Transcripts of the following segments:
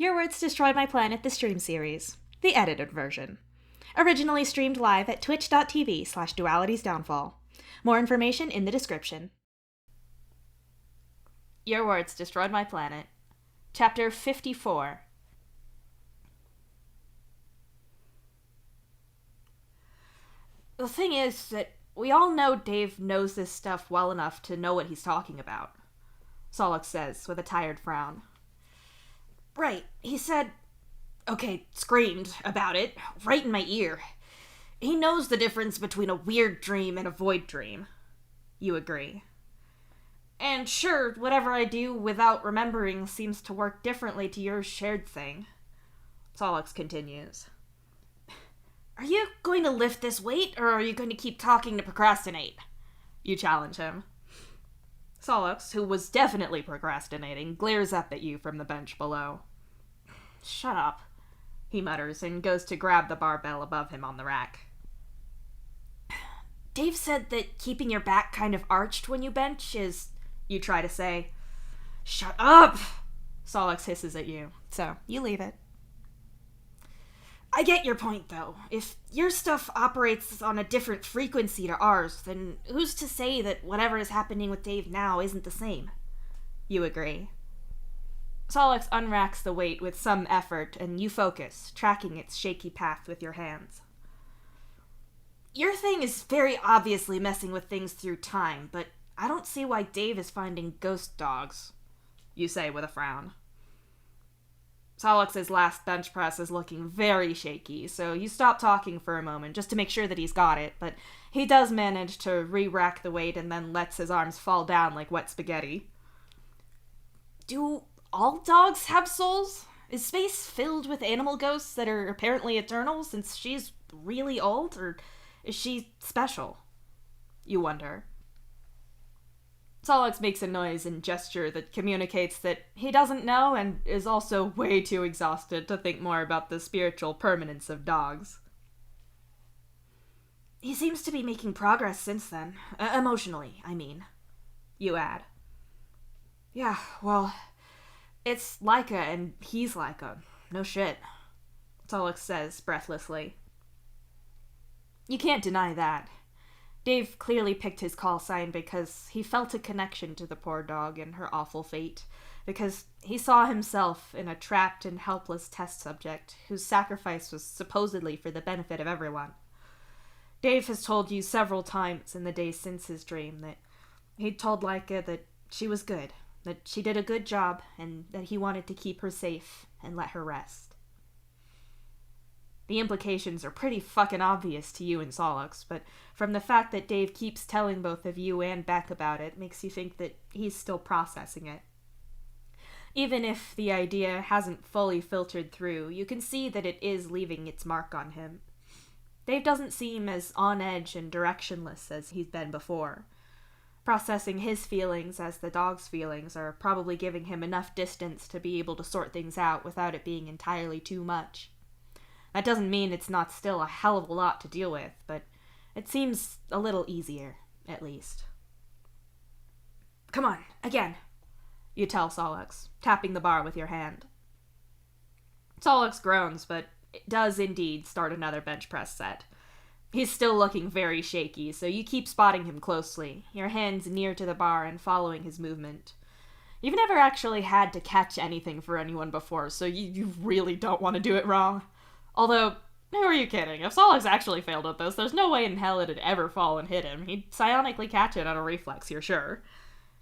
Your Words Destroyed My Planet, the stream series. The edited version. Originally streamed live at twitch.tv/dualitiesdownfall. More information in the description. Your Words Destroyed My Planet. Chapter 54. The thing is that we all know Dave knows this stuff well enough to know what he's talking about, Solix says with a tired frown. Right, he said, screamed about it, right in my ear. He knows the difference between a weird dream and a void dream. You agree. And sure, whatever I do without remembering seems to work differently to your shared thing. Solix continues. Are you going to lift this weight, or are you going to keep talking to procrastinate? You challenge him. Solix, who was definitely procrastinating, glares up at you from the bench below. Shut up, he mutters and goes to grab the barbell above him on the rack. Dave said that keeping your back kind of arched when you bench is, you try to say. Shut up, Solix hisses at you, so you leave it. I get your point, though. If your stuff operates on a different frequency to ours, then who's to say that whatever is happening with Dave now isn't the same? You agree. Solix unracks the weight with some effort, and you focus, tracking its shaky path with your hands. Your thing is very obviously messing with things through time, but I don't see why Dave is finding ghost dogs, you say with a frown. Solix's last bench press is looking very shaky, so you stop talking for a moment just to make sure that he's got it, but he does manage to re-rack the weight and then lets his arms fall down like wet spaghetti. Do all dogs have souls? Is space filled with animal ghosts that are apparently eternal since she's really old, or is she special? You wonder. Solix makes a noise and gesture that communicates that he doesn't know and is also way too exhausted to think more about the spiritual permanence of dogs. He seems to be making progress since then. Emotionally, I mean. You add. Yeah, well, it's Laika and he's Laika. No shit. Solix says breathlessly. You can't deny that. Dave clearly picked his call sign because he felt a connection to the poor dog and her awful fate, because he saw himself in a trapped and helpless test subject whose sacrifice was supposedly for the benefit of everyone. Dave has told you several times in the days since his dream that he'd told Laika that she was good, that she did a good job, and that he wanted to keep her safe and let her rest. The implications are pretty fucking obvious to you and Solix, but from the fact that Dave keeps telling both of you and Beck about it makes you think that he's still processing it. Even if the idea hasn't fully filtered through, you can see that it is leaving its mark on him. Dave doesn't seem as on edge and directionless as he's been before. Processing his feelings as the dog's feelings are probably giving him enough distance to be able to sort things out without it being entirely too much. That doesn't mean it's not still a hell of a lot to deal with, but it seems a little easier, at least. Come on, again, you tell Solix, tapping the bar with your hand. Solix groans, but it does indeed start another bench press set. He's still looking very shaky, so you keep spotting him closely, your hands near to the bar and following his movement. You've never actually had to catch anything for anyone before, so you really don't want to do it wrong. Although, who are you kidding? If Solix actually failed at this, there's no way in hell it'd ever fall and hit him. He'd psionically catch it on a reflex, you're sure.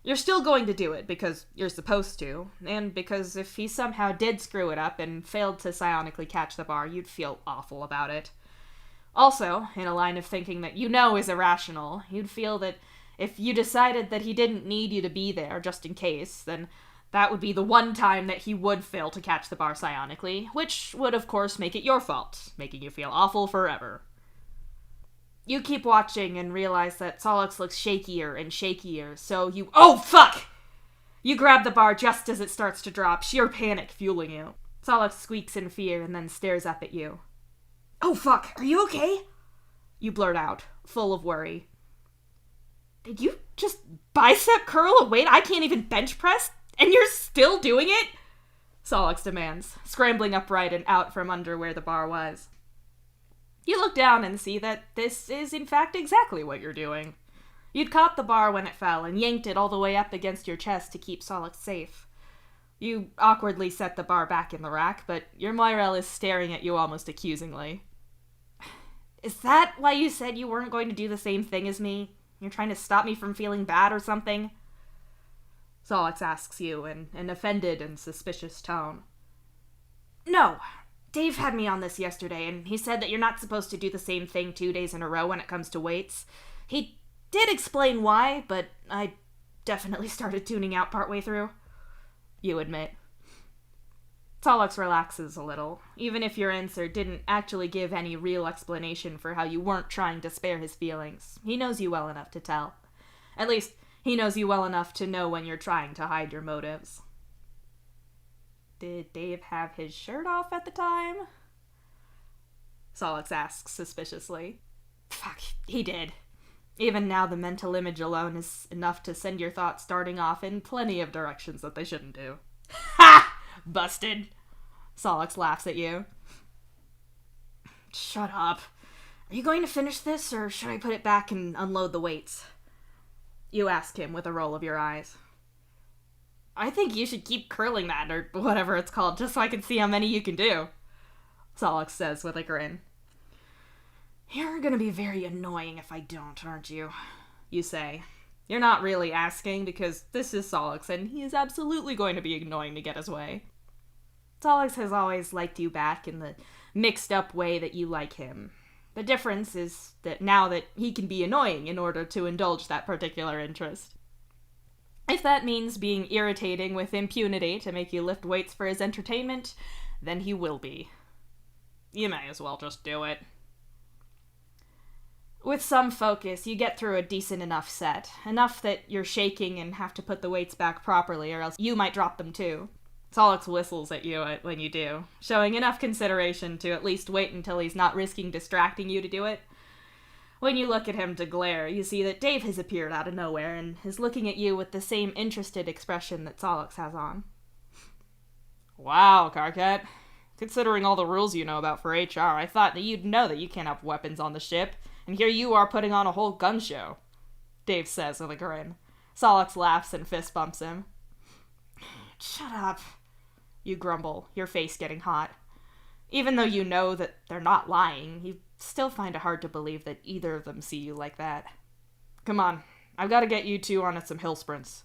You're still going to do it because you're supposed to, and because if he somehow did screw it up and failed to psionically catch the bar, you'd feel awful about it. Also, in a line of thinking that you know is irrational, you'd feel that if you decided that he didn't need you to be there just in case, then that would be the one time that he would fail to catch the bar psionically, which would of course make it your fault, making you feel awful forever. You keep watching and realize that Solix looks shakier and shakier, so you— Oh, fuck! You grab the bar just as it starts to drop, sheer panic fueling you. Solix squeaks in fear and then stares up at you. Oh, fuck, are you okay? You blurt out, full of worry. Did you just bicep curl a weight I can't even bench press? And you're still doing it? Solix demands, scrambling upright and out from under where the bar was. You look down and see that this is in fact exactly what you're doing. You'd caught the bar when it fell and yanked it all the way up against your chest to keep Solix safe. You awkwardly set the bar back in the rack, but your Moirel is staring at you almost accusingly. Is that why you said you weren't going to do the same thing as me? You're trying to stop me from feeling bad or something? Solix asks you in an offended and suspicious tone. No. Dave had me on this yesterday, and he said that you're not supposed to do the same thing 2 days in a row when it comes to weights. He did explain why, but I definitely started tuning out partway through. You admit. Solix relaxes a little, even if your answer didn't actually give any real explanation for how you weren't trying to spare his feelings. He knows you well enough to tell. At least, he knows you well enough to know when you're trying to hide your motives. Did Dave have his shirt off at the time? Solix asks suspiciously. Fuck, he did. Even now, the mental image alone is enough to send your thoughts darting off in plenty of directions that they shouldn't do. Ha! Busted! Solix laughs at you. Shut up. Are you going to finish this, or should I put it back and unload the weights? You ask him with a roll of your eyes. I think you should keep curling that, or whatever it's called, just so I can see how many you can do, Solix says with a grin. You're gonna be very annoying if I don't, aren't you? You say. You're not really asking, because this is Solix, and he is absolutely going to be annoying to get his way. Solix has always liked you back in the mixed-up way that you like him. The difference is that now that he can be annoying in order to indulge that particular interest. If that means being irritating with impunity to make you lift weights for his entertainment, then he will be. You may as well just do it. With some focus, you get through a decent enough set, enough that you're shaking and have to put the weights back properly, or else you might drop them too. Solix whistles at you when you do, showing enough consideration to at least wait until he's not risking distracting you to do it. When you look at him to glare, you see that Dave has appeared out of nowhere and is looking at you with the same interested expression that Solix has on. Wow, Carcat. Considering all the rules you know about for HR, I thought that you'd know that you can't have weapons on the ship, and here you are putting on a whole gun show, Dave says with a grin. Solix laughs and fist bumps him. Shut up, you grumble, your face getting hot. Even though you know that they're not lying, you still find it hard to believe that either of them see you like that. Come on, I've got to get you two on some hill sprints,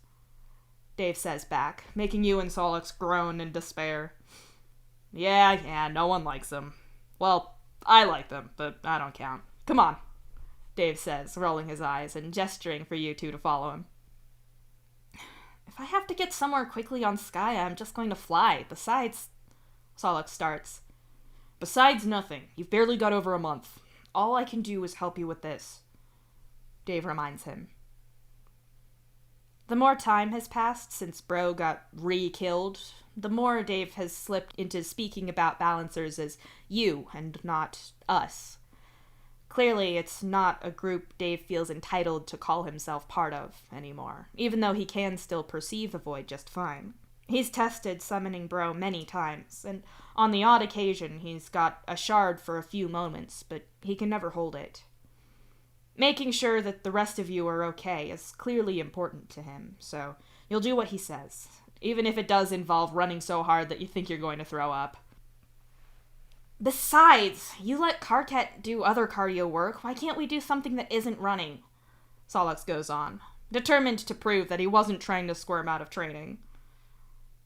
Dave says back, making you and Solix groan in despair. Yeah, no one likes them. Well, I like them, but I don't count. Come on, Dave says, rolling his eyes and gesturing for you two to follow him. If I have to get somewhere quickly on Skya, I'm just going to fly. Besides, Solix starts. Besides nothing. You've barely got over a month. All I can do is help you with this, Dave reminds him. The more time has passed since Bro got re-killed, the more Dave has slipped into speaking about balancers as you and not us. Clearly, it's not a group Dave feels entitled to call himself part of anymore, even though he can still perceive the void just fine. He's tested summoning Bro many times, and on the odd occasion he's got a shard for a few moments, but he can never hold it. Making sure that the rest of you are okay is clearly important to him, so you'll do what he says, even if it does involve running so hard that you think you're going to throw up. Besides, you let Carcat do other cardio work. Why can't we do something that isn't running? Solix goes on, determined to prove that he wasn't trying to squirm out of training.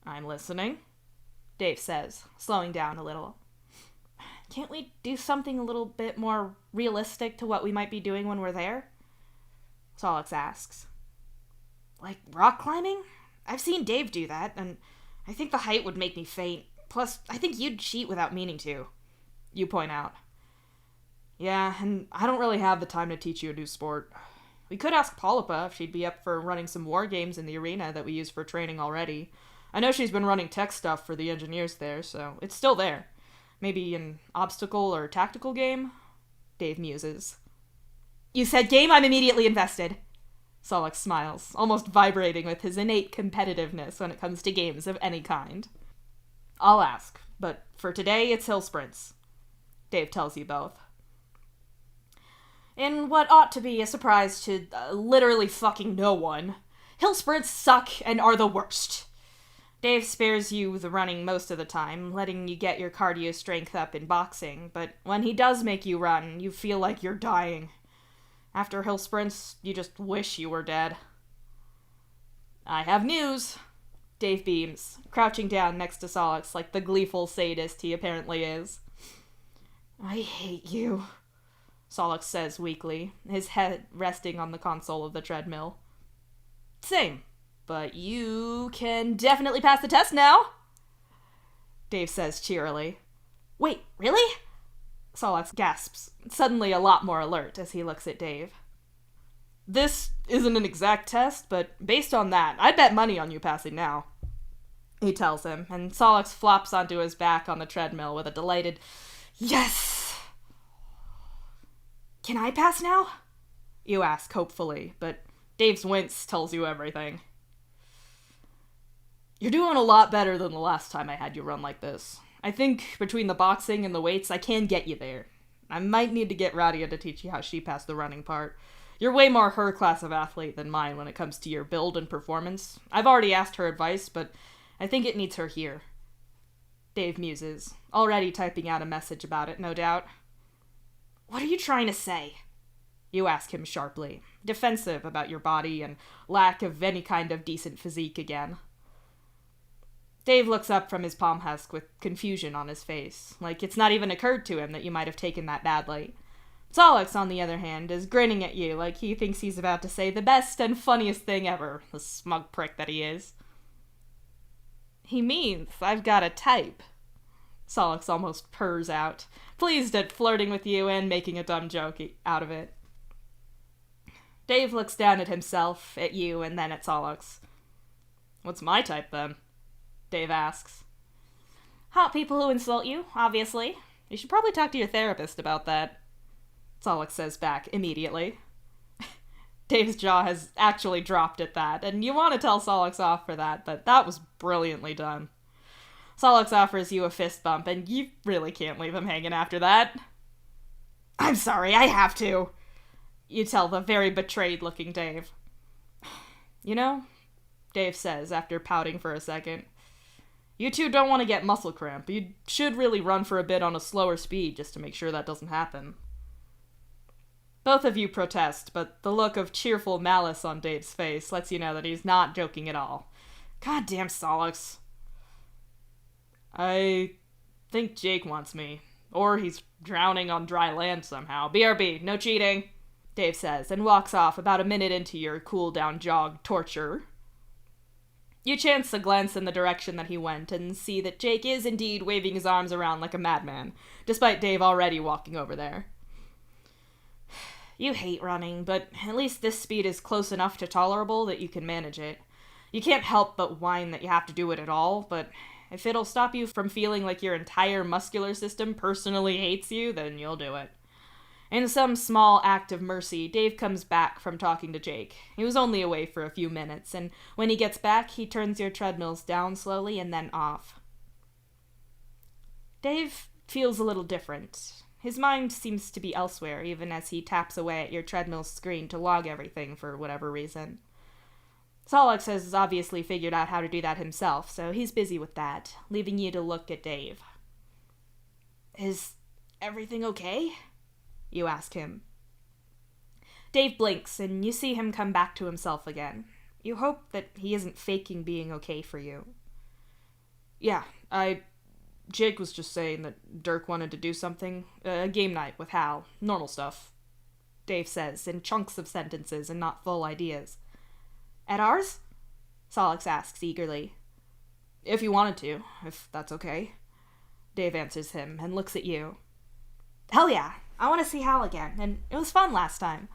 I'm listening, Dave says, slowing down a little. Can't we do something a little bit more realistic to what we might be doing when we're there? Solix asks. Like rock climbing? I've seen Dave do that, and I think the height would make me faint. Plus, I think you'd cheat without meaning to, you point out. Yeah, and I don't really have the time to teach you a new sport. We could ask Polypa if she'd be up for running some war games in the arena that we use for training already. I know she's been running tech stuff for the engineers there, so it's still there. Maybe an obstacle or tactical game? Dave muses. You said game, I'm immediately invested. Solix smiles, almost vibrating with his innate competitiveness when it comes to games of any kind. I'll ask, but for today, it's hill sprints. Dave tells you both. In what ought to be a surprise to literally fucking no one, hill sprints suck and are the worst. Dave spares you the running most of the time, letting you get your cardio strength up in boxing, but when he does make you run, you feel like you're dying. After hill sprints, you just wish you were dead. I have news. Dave beams, crouching down next to Solix like the gleeful sadist he apparently is. I hate you, Solix says weakly, his head resting on the console of the treadmill. Same, but you can definitely pass the test now, Dave says cheerily. Wait, really? Solix gasps, suddenly a lot more alert as he looks at Dave. This isn't an exact test, but based on that, I'd bet money on you passing now, he tells him, and Solix flops onto his back on the treadmill with a delighted, yes! Can I pass now? You ask hopefully, but Dave's wince tells you everything. You're doing a lot better than the last time I had you run like this. I think between the boxing and the weights, I can get you there. I might need to get Radia to teach you how she passed the running part. You're way more her class of athlete than mine when it comes to your build and performance. I've already asked her advice, but I think it needs her here. Dave muses, already typing out a message about it, no doubt. What are you trying to say? You ask him sharply, defensive about your body and lack of any kind of decent physique again. Dave looks up from his palm husk with confusion on his face, like it's not even occurred to him that you might have taken that badly. Solix, on the other hand, is grinning at you like he thinks he's about to say the best and funniest thing ever, the smug prick that he is. He means I've got a type. Solix almost purrs out, pleased at flirting with you and making a dumb joke out of it. Dave looks down at himself, at you, and then at Solix. What's my type, then? Dave asks. Hot people who insult you, obviously. You should probably talk to your therapist about that, Solix says back immediately. Dave's jaw has actually dropped at that, and you want to tell Solix off for that, but that was brilliantly done. Solix offers you a fist bump, and you really can't leave him hanging after that. I'm sorry, I have to, you tell the very betrayed-looking Dave. You know, Dave says after pouting for a second, you two don't want to get muscle cramp. You should really run for a bit on a slower speed just to make sure that doesn't happen. Both of you protest, but the look of cheerful malice on Dave's face lets you know that he's not joking at all. Goddamn Solix. I think Jake wants me. Or he's drowning on dry land somehow. BRB, no cheating, Dave says, and walks off about a minute into your cool-down jog torture. You chance a glance in the direction that he went and see that Jake is indeed waving his arms around like a madman, despite Dave already walking over there. You hate running, but at least this speed is close enough to tolerable that you can manage it. You can't help but whine that you have to do it at all, but if it'll stop you from feeling like your entire muscular system personally hates you, then you'll do it. In some small act of mercy, Dave comes back from talking to Jake. He was only away for a few minutes, and when he gets back, he turns your treadmills down slowly and then off. Dave feels a little different. His mind seems to be elsewhere, even as he taps away at your treadmill screen to log everything for whatever reason. Solix has obviously figured out how to do that himself, so he's busy with that, leaving you to look at Dave. Is everything okay? You ask him. Dave blinks, and you see him come back to himself again. You hope that he isn't faking being okay for you. Yeah, Jake was just saying that Dirk wanted to do something. A game night with Hal. Normal stuff, Dave says, in chunks of sentences and not full ideas. At ours? Solix asks eagerly. If you wanted to, if that's okay. Dave answers him and looks at you. Hell yeah, I want to see Hal again, and it was fun last time.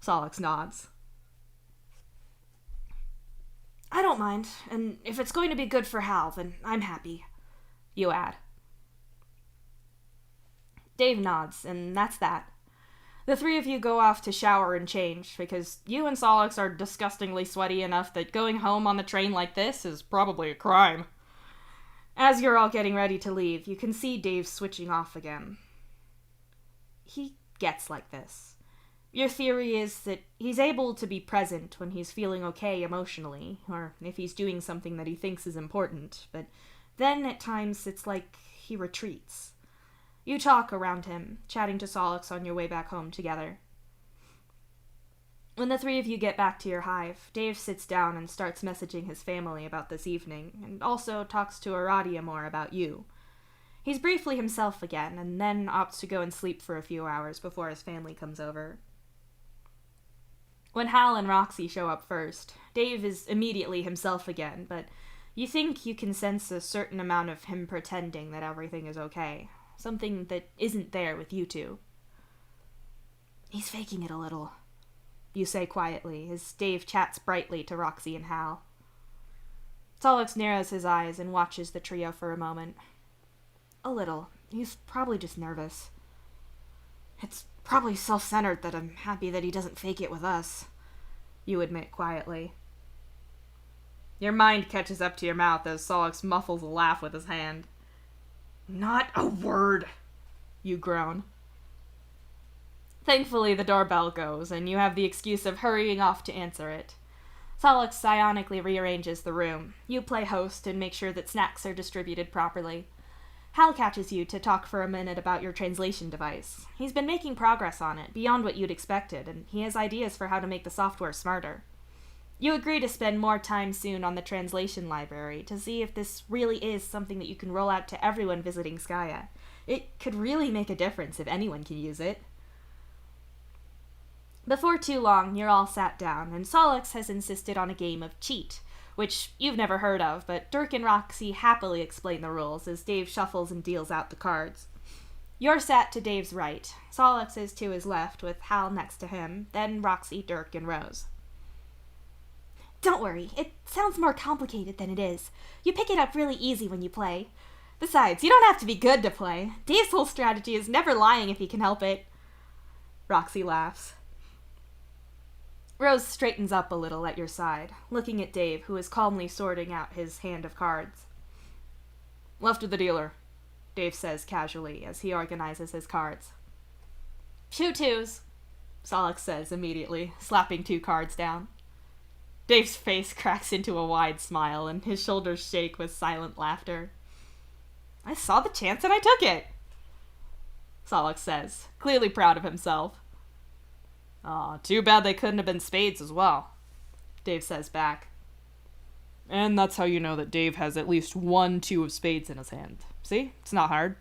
Solix nods. I don't mind, and if it's going to be good for Hal, then I'm happy. You add. Dave nods, and that's that. The three of you go off to shower and change, because you and Solix are disgustingly sweaty enough that going home on the train like this is probably a crime. As you're all getting ready to leave, you can see Dave switching off again. He gets like this. Your theory is that he's able to be present when he's feeling okay emotionally, or if he's doing something that he thinks is important, but then at times it's like he retreats. You talk around him, chatting to Solix on your way back home together. When the three of you get back to your hive, Dave sits down and starts messaging his family about this evening, and also talks to Aradia more about you. He's briefly himself again, and then opts to go and sleep for a few hours before his family comes over. When Hal and Roxy show up first, Dave is immediately himself again, but you think you can sense a certain amount of him pretending that everything is okay. Something that isn't there with you two. He's faking it a little, you say quietly, as Dave chats brightly to Roxy and Hal. Solix narrows his eyes and watches the trio for a moment. A little. He's probably just nervous. It's probably self-centered that I'm happy that he doesn't fake it with us, you admit quietly. Your mind catches up to your mouth as Solix muffles a laugh with his hand. Not a word, you groan. Thankfully, the doorbell goes, and you have the excuse of hurrying off to answer it. Solix psionically rearranges the room. You play host and make sure that snacks are distributed properly. Hal catches you to talk for a minute about your translation device. He's been making progress on it, beyond what you'd expected, and he has ideas for how to make the software smarter. You agree to spend more time soon on the translation library to see if this really is something that you can roll out to everyone visiting Skya. It could really make a difference if anyone can use it. Before too long, you're all sat down, and Solix has insisted on a game of Cheat, which you've never heard of, but Dirk and Roxy happily explain the rules as Dave shuffles and deals out the cards. You're sat to Dave's right, Solix is to his left with Hal next to him, then Roxy, Dirk, and Rose. Don't worry, it sounds more complicated than it is. You pick it up really easy when you play. Besides, you don't have to be good to play. Dave's whole strategy is never lying if he can help it. Roxy laughs. Rose straightens up a little at your side, looking at Dave, who is calmly sorting out his hand of cards. Left of the dealer, Dave says casually as he organizes his cards. 2 twos, Solix says immediately, slapping 2 cards down. Dave's face cracks into a wide smile, and his shoulders shake with silent laughter. I saw the chance and I took it, Solix says, clearly proud of himself. Aw, too bad they couldn't have been spades as well, Dave says back. And that's how you know that Dave has at least 1 2 of spades in his hand. See? It's not hard.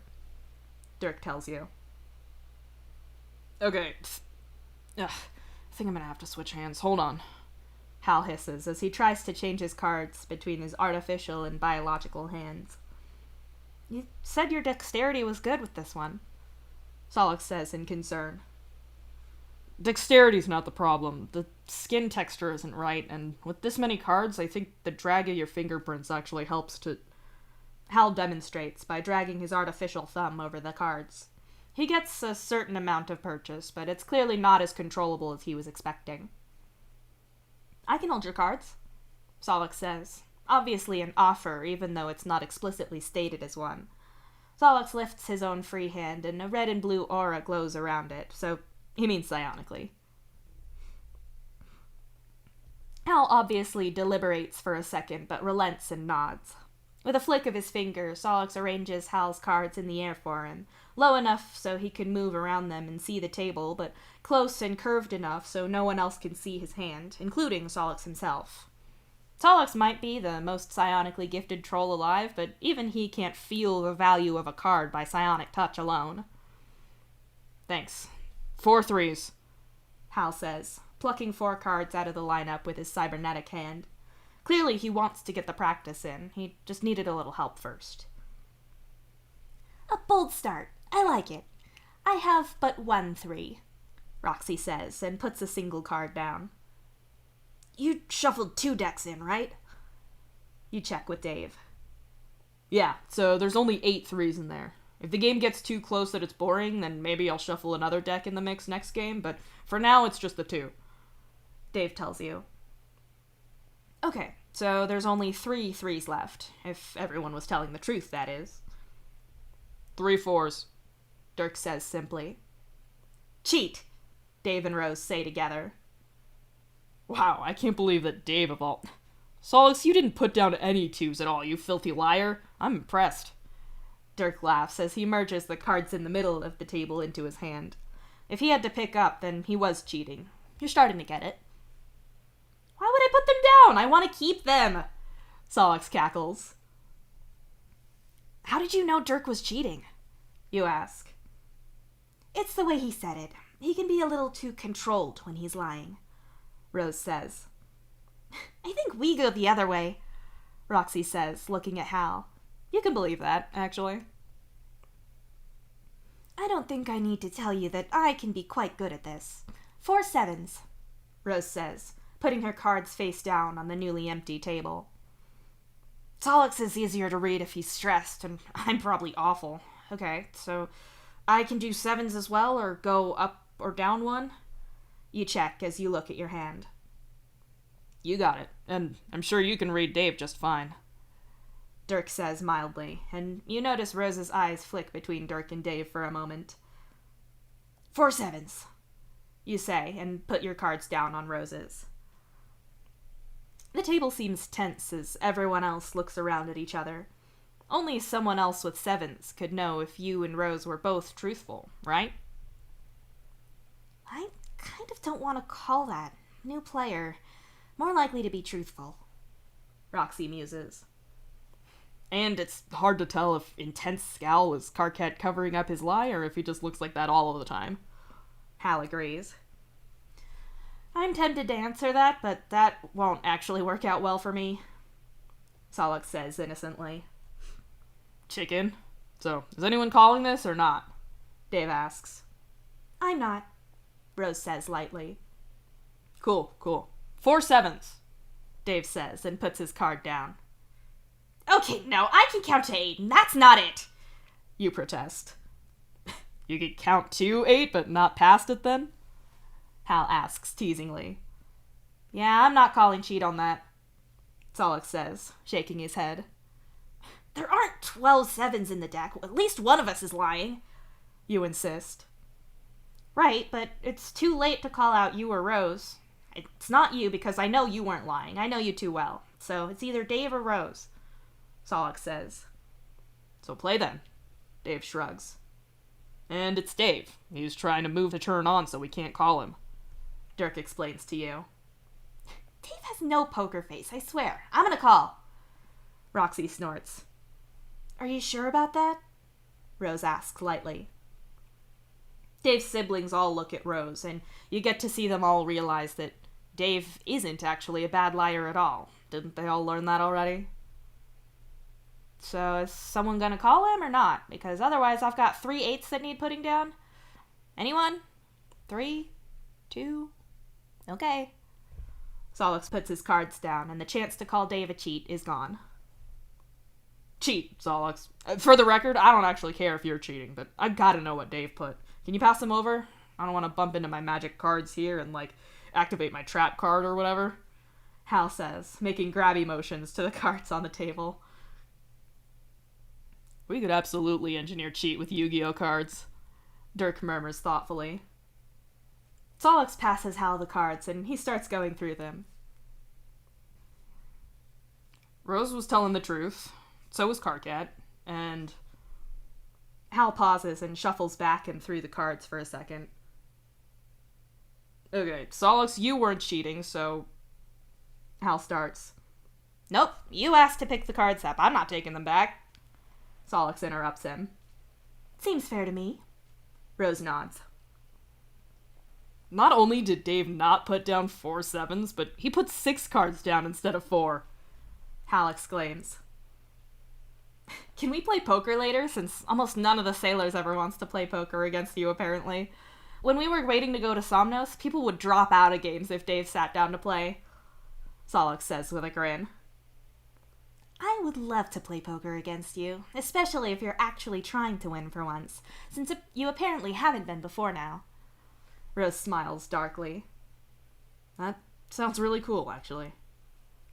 Dirk tells you. Okay. Ugh, I think I'm gonna have to switch hands. Hold on. Hal hisses as he tries to change his cards between his artificial and biological hands. You said your dexterity was good with this one, Solix says in concern. Dexterity's not the problem. The skin texture isn't right, and with this many cards, I think the drag of your fingerprints actually helps to... Hal demonstrates by dragging his artificial thumb over the cards. He gets a certain amount of purchase, but it's clearly not as controllable as he was expecting. I can hold your cards, Solix says, obviously an offer, even though it's not explicitly stated as one. Solix lifts his own free hand, and a red and blue aura glows around it, so he means psionically. Hal obviously deliberates for a second, but relents and nods. With a flick of his finger, Solix arranges Hal's cards in the air for him, low enough so he can move around them and see the table, but close and curved enough so no one else can see his hand, including Solix himself. Solix might be the most psionically gifted troll alive, but even he can't feel the value of a card by psionic touch alone. Thanks. 4 threes, Hal says, plucking 4 cards out of the lineup with his cybernetic hand. Clearly he wants to get the practice in. He just needed a little help first. A bold start. I like it. I have but 1 3, Roxy says, and puts a single card down. You shuffled 2 decks in, right? You check with Dave. Yeah, so there's only 8 threes in there. If the game gets too close that it's boring, then maybe I'll shuffle another deck in the mix next game, but for now it's just the 2. Dave tells you. Okay, So there's only 3 threes left, if everyone was telling the truth, that is. 3 fours, Dirk says simply. Cheat, Dave and Rose say together. Wow, I can't believe that Dave of all... Solix, you didn't put down any 2s at all, you filthy liar. I'm impressed. Dirk laughs as he merges the cards in the middle of the table into his hand. If he had to pick up, then he was cheating. You're starting to get it. Why would I put them down? I want to keep them, Solix cackles. How did you know Dirk was cheating? You ask. It's the way he said it. He can be a little too controlled when he's lying, Rose says. I think we go the other way, Roxy says, looking at Hal. You can believe that, actually. I don't think I need to tell you that I can be quite good at this. 4 sevens, Rose says, putting her cards face down on the newly empty table. Solix is easier to read if he's stressed, and I'm probably awful. Okay, so I can do 7s as well, or go up or down 1? You check as you look at your hand. You got it, and I'm sure you can read Dave just fine, Dirk says mildly, and you notice Rose's eyes flick between Dirk and Dave for a moment. 4 sevens, you say, and put your cards down on Rose's. The table seems tense as everyone else looks around at each other. Only someone else with 7s could know if you and Rose were both truthful, right? I kind of don't want to call that. New player. More likely to be truthful, Roxy muses. And it's hard to tell if intense scowl was Karkat covering up his lie or if he just looks like that all of the time. Hal agrees. I'm tempted to answer that, but that won't actually work out well for me, Solix says innocently. Chicken. So, is anyone calling this or not? Dave asks. I'm not, Rose says lightly. Cool. 4 sevens, Dave says and puts his card down. Okay, no, I can count to 8, and that's not it, you protest. You could count to 8, but not past it then? Hal asks teasingly. Yeah, I'm not calling cheat on that, Solix says, shaking his head. There aren't 12 sevens in the deck. At least one of us is lying, you insist. Right, but it's too late to call out you or Rose. It's not you because I know you weren't lying. I know you too well. So it's either Dave or Rose, Solix says. So play then, Dave shrugs. And it's Dave. He's trying to move the turn on so we can't call him, Dirk explains to you. Dave has no poker face, I swear. I'm gonna call, Roxy snorts. Are you sure about that? Rose asks lightly. Dave's siblings all look at Rose, and you get to see them all realize that Dave isn't actually a bad liar at all. Didn't they all learn that already? So is someone gonna call him or not? Because otherwise I've got 3 8s that need putting down. Anyone? 3? 2? Okay. Solix puts his cards down, and the chance to call Dave a cheat is gone. Cheat, Solix. For the record, I don't actually care if you're cheating, but I gotta know what Dave put. Can you pass them over? I don't want to bump into my magic cards here and, activate my trap card or whatever, Hal says, making grabby motions to the cards on the table. We could absolutely engineer cheat with Yu-Gi-Oh cards, Dirk murmurs thoughtfully. Solix passes Hal the cards, and he starts going through them. Rose was telling the truth. So was Karkat. And Hal pauses and shuffles back and through the cards for a second. Okay, Solix, you weren't cheating, so... Hal starts. Nope, you asked to pick the cards up. I'm not taking them back. Solix interrupts him. Seems fair to me. Rose nods. Not only did Dave not put down 4 sevens, but he put 6 cards down instead of 4. Hal exclaims. Can we play poker later, since almost none of the sailors ever wants to play poker against you, apparently? When we were waiting to go to Somnos, people would drop out of games if Dave sat down to play. Solix says with a grin. I would love to play poker against you, especially if you're actually trying to win for once, since you apparently haven't been before now. Rose smiles darkly. That sounds really cool, actually.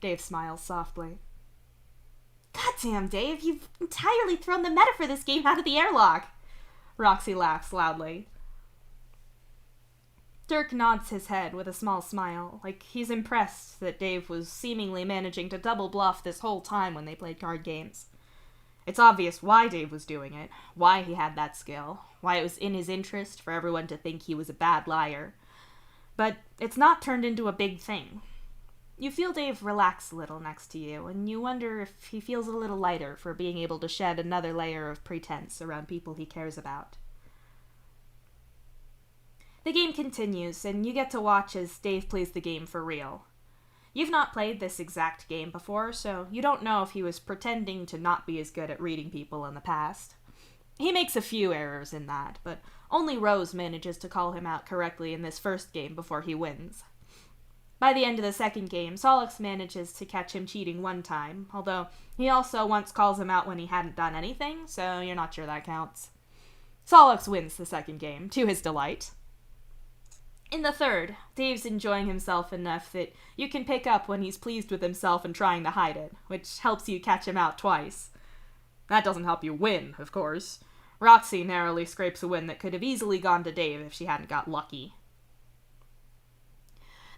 Dave smiles softly. Goddamn, Dave, you've entirely thrown the meta for this game out of the airlock. Roxy laughs loudly. Dirk nods his head with a small smile, like he's impressed that Dave was seemingly managing to double bluff this whole time when they played card games. It's obvious why Dave was doing it, why he had that skill, why it was in his interest for everyone to think he was a bad liar. But it's not turned into a big thing. You feel Dave relax a little next to you, and you wonder if he feels a little lighter for being able to shed another layer of pretense around people he cares about. The game continues, and you get to watch as Dave plays the game for real. You've not played this exact game before, so you don't know if he was pretending to not be as good at reading people in the past. He makes a few errors in that, but only Rose manages to call him out correctly in this first game before he wins. By the end of the second game, Solix manages to catch him cheating one time, although he also once calls him out when he hadn't done anything, so you're not sure that counts. Solix wins the second game, to his delight. In the third, Dave's enjoying himself enough that you can pick up when he's pleased with himself and trying to hide it, which helps you catch him out twice. That doesn't help you win, of course. Roxy narrowly scrapes a win that could have easily gone to Dave if she hadn't got lucky.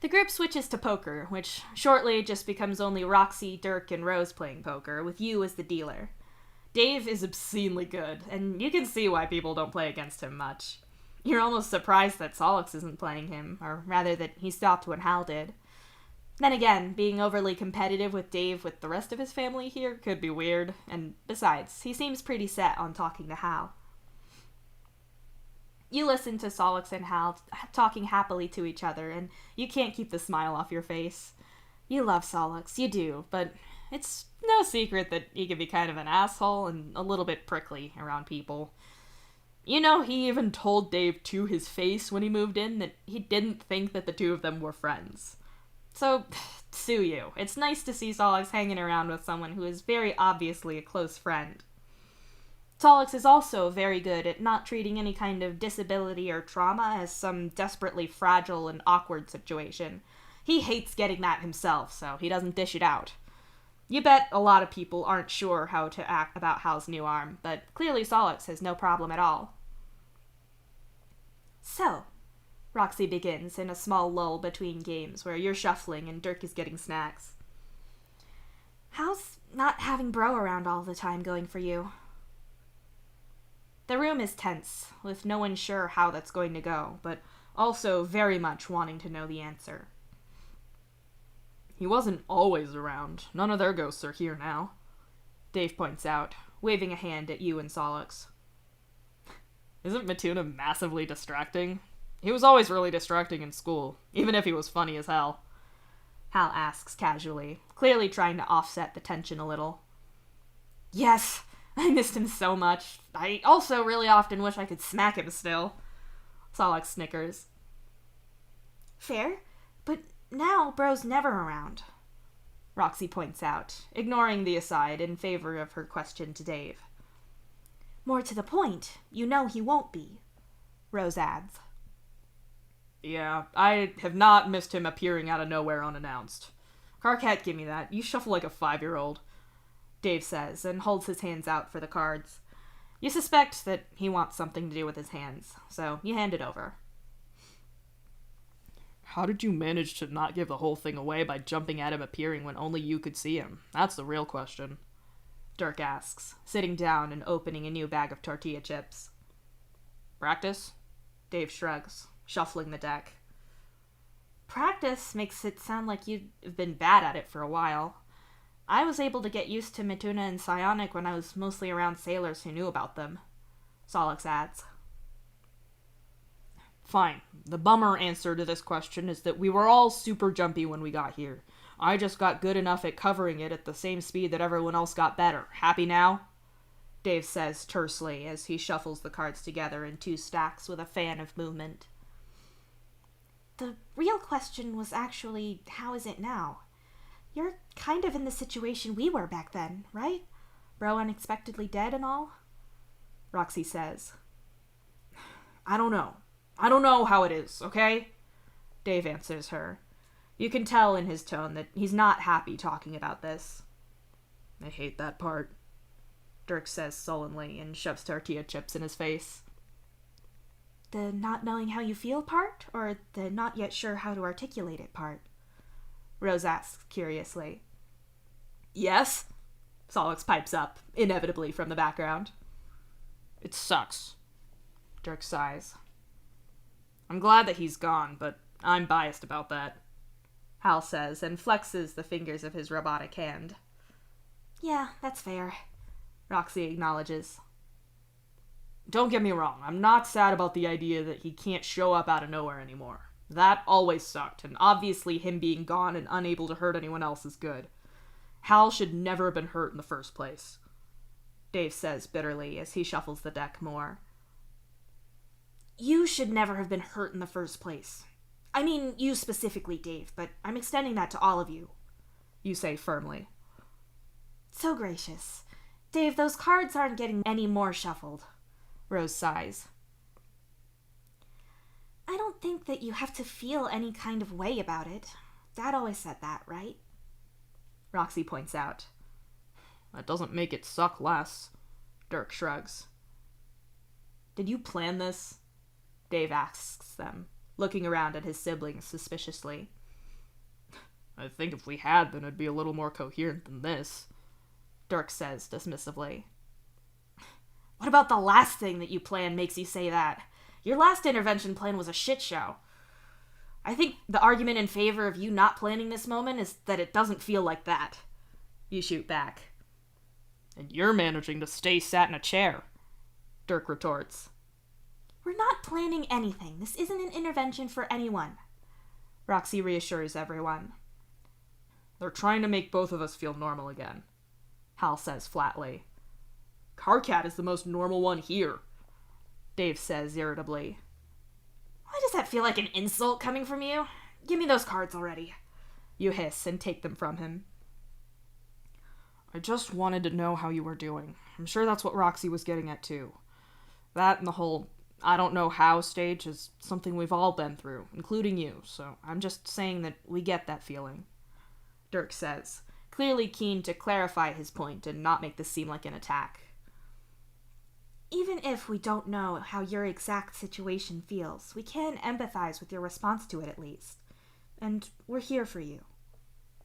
The group switches to poker, which shortly just becomes only Roxy, Dirk, and Rose playing poker, with you as the dealer. Dave is obscenely good, and you can see why people don't play against him much. You're almost surprised that Solix isn't playing him, or rather that he stopped when Hal did. Then again, being overly competitive with Dave with the rest of his family here could be weird, and besides, he seems pretty set on talking to Hal. You listen to Solix and Hal talking happily to each other, and you can't keep the smile off your face. You love Solix, you do, but it's no secret that he can be kind of an asshole and a little bit prickly around people. You know, he even told Dave to his face when he moved in that he didn't think that the two of them were friends. So, sue you. It's nice to see Solix hanging around with someone who is very obviously a close friend. Solix is also very good at not treating any kind of disability or trauma as some desperately fragile and awkward situation. He hates getting that himself, so he doesn't dish it out. You bet a lot of people aren't sure how to act about Hal's new arm, but clearly Solix has no problem at all. So, Roxy begins in a small lull between games where you're shuffling and Dirk is getting snacks. How's not having Bro around all the time going for you? The room is tense, with no one sure how that's going to go, but also very much wanting to know the answer. He wasn't always around. None of their ghosts are here now, Dave points out, waving a hand at you and Solix. Isn't Matuna massively distracting? He was always really distracting in school, even if he was funny as hell. Hal asks casually, clearly trying to offset the tension a little. Yes, I missed him so much. I also really often wish I could smack him still. Solix snickers. Fair, but now Bro's never around, Roxy points out, ignoring the aside in favor of her question to Dave. More to the point, you know he won't be, Rose adds. Yeah, I have not missed him appearing out of nowhere unannounced. Carcat, give me that. You shuffle like a 5-year-old, Dave says, and holds his hands out for the cards. You suspect that he wants something to do with his hands, so you hand it over. How did you manage to not give the whole thing away by jumping at him appearing when only you could see him? That's the real question, Dirk asks, sitting down and opening a new bag of tortilla chips. Practice? Dave shrugs, shuffling the deck. Practice makes it sound like you've been bad at it for a while. I was able to get used to Matuna and Psionic when I was mostly around sailors who knew about them, Solix adds. Fine. The bummer answer to this question is that we were all super jumpy when we got here. I just got good enough at covering it at the same speed that everyone else got better. Happy now? Dave says tersely as he shuffles the cards together in 2 stacks with a fan of movement. The real question was actually, how is it now? You're kind of in the situation we were back then, right? Bro unexpectedly dead and all? Roxy says. I don't know how it is, okay? Dave answers her. You can tell in his tone that he's not happy talking about this. I hate that part, Dirk says sullenly and shoves tortilla chips in his face. The not knowing how you feel part, or the not yet sure how to articulate it part? Rose asks curiously. Yes? Solix pipes up, inevitably from the background. It sucks, Dirk sighs. I'm glad that he's gone, but I'm biased about that, Hal says and flexes the fingers of his robotic hand. Yeah, that's fair, Roxy acknowledges. Don't get me wrong, I'm not sad about the idea that he can't show up out of nowhere anymore. That always sucked, and obviously him being gone and unable to hurt anyone else is good. Hal should never have been hurt in the first place, Dave says bitterly as he shuffles the deck more. You should never have been hurt in the first place. I mean, you specifically, Dave, but I'm extending that to all of you, you say firmly. So gracious. Dave, those cards aren't getting any more shuffled, Rose sighs. I don't think that you have to feel any kind of way about it. Dad always said that, right? Roxy points out. That doesn't make it suck less, Dirk shrugs. Did you plan this? Dave asks them, looking around at his siblings suspiciously. I think if we had, then it'd be a little more coherent than this, Dirk says dismissively. What about the last thing that you planned makes you say that? Your last intervention plan was a shit show. I think the argument in favor of you not planning this moment is that it doesn't feel like that. You shoot back. And you're managing to stay sat in a chair, Dirk retorts. We're not planning anything. This isn't an intervention for anyone, Roxy reassures everyone. They're trying to make both of us feel normal again, Hal says flatly. Carcat is the most normal one here, Dave says irritably. Why does that feel like an insult coming from you? Give me those cards already, you hiss and take them from him. I just wanted to know how you were doing. I'm sure that's what Roxy was getting at too. That and the whole I don't know how stage is something we've all been through, including you, so I'm just saying that we get that feeling, Dirk says, clearly keen to clarify his point and not make this seem like an attack. Even if we don't know how your exact situation feels, we can empathize with your response to it at least. And we're here for you,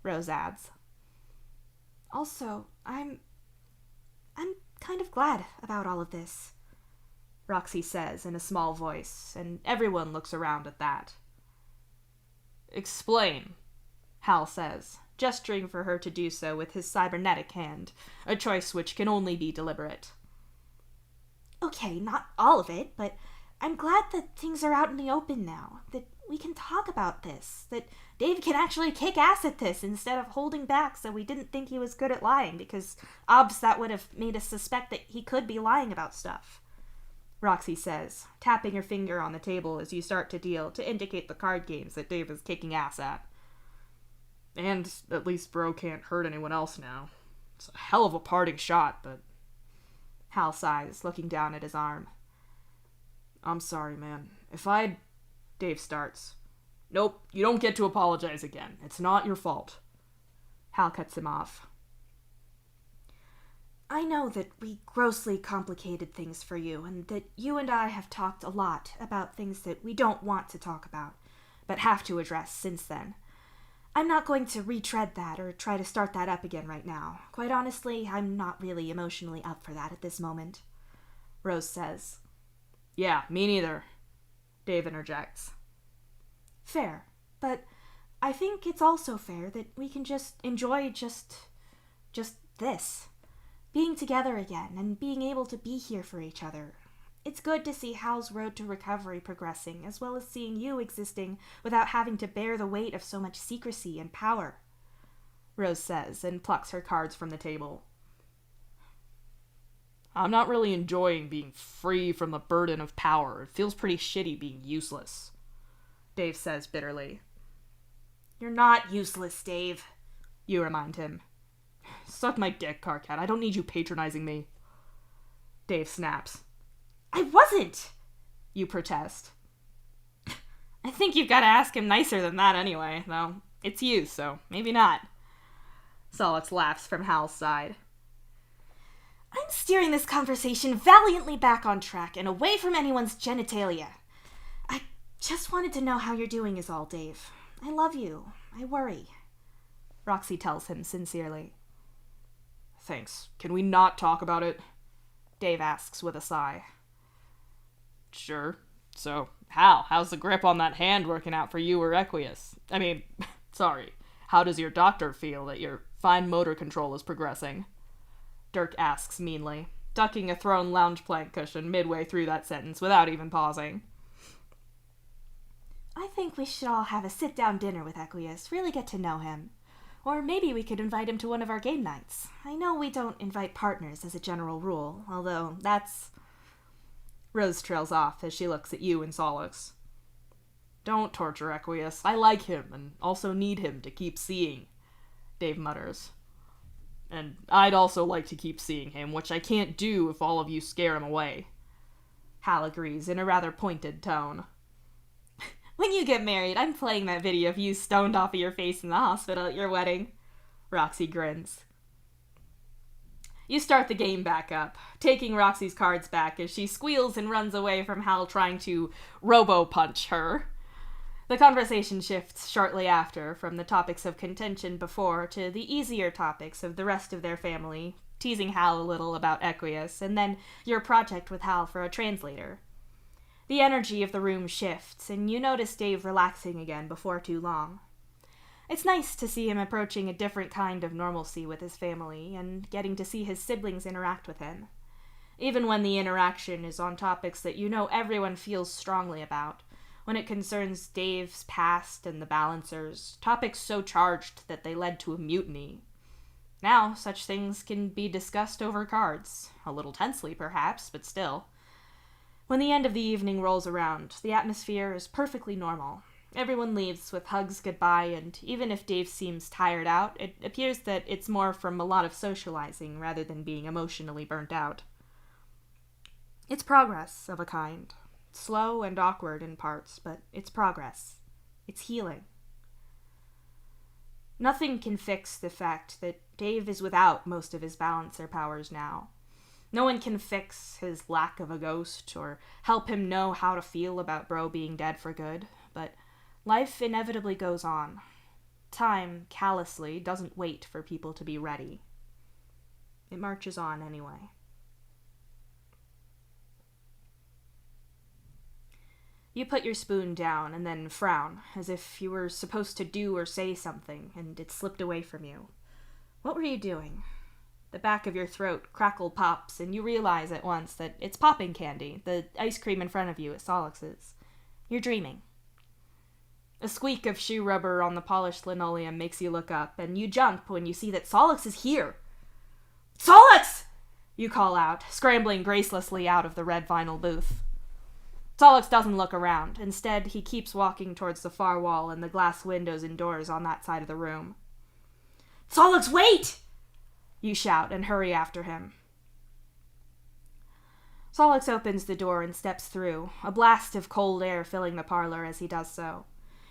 Rose adds. Also, I'm kind of glad about all of this, Roxy says in a small voice, and everyone looks around at that. Explain, Hal says, gesturing for her to do so with his cybernetic hand, a choice which can only be deliberate. Okay, not all of it, but I'm glad that things are out in the open now, that we can talk about this, that Dave can actually kick ass at this instead of holding back so we didn't think he was good at lying, because obviously that would have made us suspect that he could be lying about stuff, Roxy says, tapping her finger on the table as you start to deal to indicate the card games that Dave is kicking ass at. And at least Bro can't hurt anyone else now. It's a hell of a parting shot, but... Hal sighs, looking down at his arm. I'm sorry, man. If I'd... Dave starts. Nope, you don't get to apologize again. It's not your fault. Hal cuts him off. I know that we grossly complicated things for you, and that you and I have talked a lot about things that we don't want to talk about, but have to address since then. I'm not going to retread that or try to start that up again right now. Quite honestly, I'm not really emotionally up for that at this moment, Rose says. Yeah, me neither, Dave interjects. Fair, but I think it's also fair that we can just enjoy just this. Being together again and being able to be here for each other. It's good to see Hal's road to recovery progressing, as well as seeing you existing without having to bear the weight of so much secrecy and power, Rose says, and plucks her cards from the table. I'm not really enjoying being free from the burden of power. It feels pretty shitty being useless, Dave says bitterly. You're not useless, Dave, you remind him. Suck my dick, Carcat. I don't need you patronizing me, Dave snaps. I wasn't, you protest. I think you've got to ask him nicer than that anyway, though. It's you, so maybe not. Solix laughs from Hal's side. I'm steering this conversation valiantly back on track and away from anyone's genitalia. I just wanted to know how you're doing is all, Dave. I love you. I worry. Roxy tells him sincerely. Thanks. Can we not talk about it? Dave asks with a sigh. Sure. So, how's the grip on that hand working out for you or Equius? I mean, sorry. How does your doctor feel that your fine motor control is progressing? Dirk asks meanly, ducking a thrown lounge plank cushion midway through that sentence without even pausing. I think we should all have a sit-down dinner with Equius, really get to know him. Or maybe we could invite him to one of our game nights. I know we don't invite partners as a general rule, although that's... Rose trails off as she looks at you and Solix. Don't torture Equius. I like him and also need him to keep seeing, Dave mutters. And I'd also like to keep seeing him, which I can't do if all of you scare him away. Hal agrees in a rather pointed tone. When you get married, I'm playing that video of you stoned off of your face in the hospital at your wedding. Roxy grins. You start the game back up, taking Roxy's cards back as she squeals and runs away from Hal trying to robo-punch her. The conversation shifts shortly after from the topics of contention before to the easier topics of the rest of their family, teasing Hal a little about Equius, and then your project with Hal for a translator. The energy of the room shifts, and you notice Dave relaxing again before too long. It's nice to see him approaching a different kind of normalcy with his family, and getting to see his siblings interact with him. Even when the interaction is on topics that you know everyone feels strongly about, when it concerns Dave's past and the Balancers, topics so charged that they led to a mutiny. Now, such things can be discussed over cards, a little tensely perhaps, but still. When the end of the evening rolls around, the atmosphere is perfectly normal. Everyone leaves with hugs goodbye, and even if Dave seems tired out, it appears that it's more from a lot of socializing rather than being emotionally burnt out. It's progress of a kind. Slow and awkward in parts, but it's progress. It's healing. Nothing can fix the fact that Dave is without most of his balancer powers now. No one can fix his lack of a ghost or help him know how to feel about Bro being dead for good, but life inevitably goes on. Time, callously, doesn't wait for people to be ready. It marches on anyway. You put your spoon down and then frown, as if you were supposed to do or say something, and it slipped away from you. What were you doing? The back of your throat crackle pops, and you realize at once that it's popping candy, the ice cream in front of you at Solix's. You're dreaming. A squeak of shoe rubber on the polished linoleum makes you look up, and you jump when you see that Solix is here. Solix! You call out, scrambling gracelessly out of the red vinyl booth. Solix doesn't look around. Instead, he keeps walking towards the far wall and the glass windows and doors on that side of the room. Solix, wait! You shout and hurry after him. Solix opens the door and steps through, a blast of cold air filling the parlor as he does so.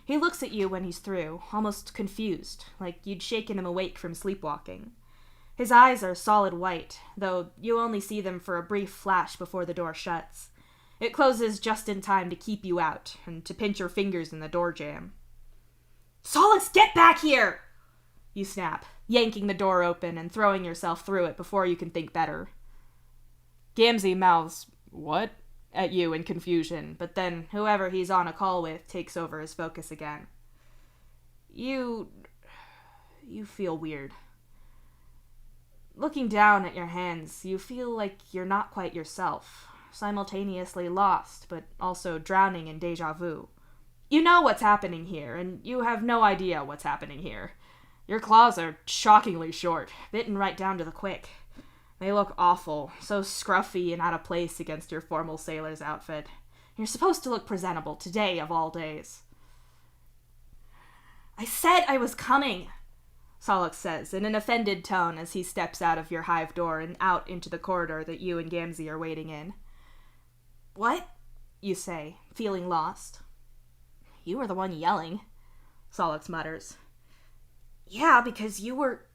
He looks at you when he's through, almost confused, like you'd shaken him awake from sleepwalking. His eyes are solid white, though you only see them for a brief flash before the door shuts. It closes just in time to keep you out, and to pinch your fingers in the door jamb. Solix, get back here! You snap, yanking the door open and throwing yourself through it before you can think better. Gamzee mouths, "What?" at you in confusion, but then whoever he's on a call with takes over his focus again. You feel weird. Looking down at your hands, you feel like you're not quite yourself, simultaneously lost, but also drowning in déjà vu. You know what's happening here, and you have no idea what's happening here. Your claws are shockingly short, bitten right down to the quick. They look awful, so scruffy and out of place against your formal sailor's outfit. You're supposed to look presentable today of all days. I said I was coming, Solix says in an offended tone as he steps out of your hive door and out into the corridor that you and Gamzee are waiting in. What? You say, feeling lost. You were the one yelling, Solix mutters. Yeah, because you were...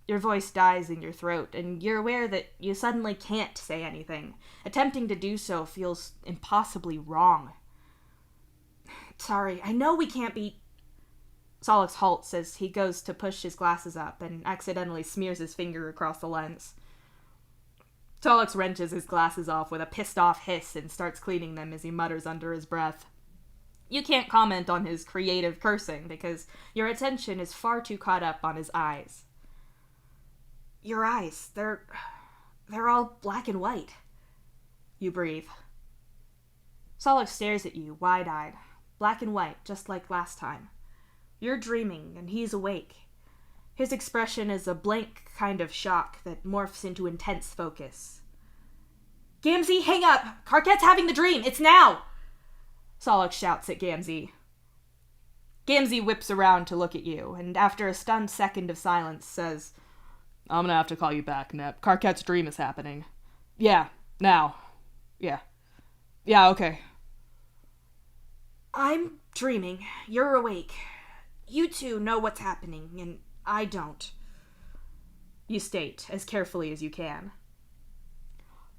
Your voice dies in your throat, and you're aware that you suddenly can't say anything. Attempting to do so feels impossibly wrong. Sorry, I know we can't be... Solix halts as he goes to push his glasses up and accidentally smears his finger across the lens. Solix wrenches his glasses off with a pissed-off hiss and starts cleaning them as he mutters under his breath. You can't comment on his creative cursing because your attention is far too caught up on his eyes. Your eyes, they're all black and white. You breathe. Solix stares at you, wide-eyed, black and white, just like last time. You're dreaming, and he's awake. His expression is a blank kind of shock that morphs into intense focus. Gamzee, hang up! Carquette's having the dream! It's now! Solix shouts at Gamzee. Gamzee whips around to look at you, and after a stunned second of silence, says, I'm gonna have to call you back, Nep. Carquette's dream is happening. Yeah, now. Yeah, okay. I'm dreaming. You're awake. You two know what's happening, and I don't. You state, as carefully as you can.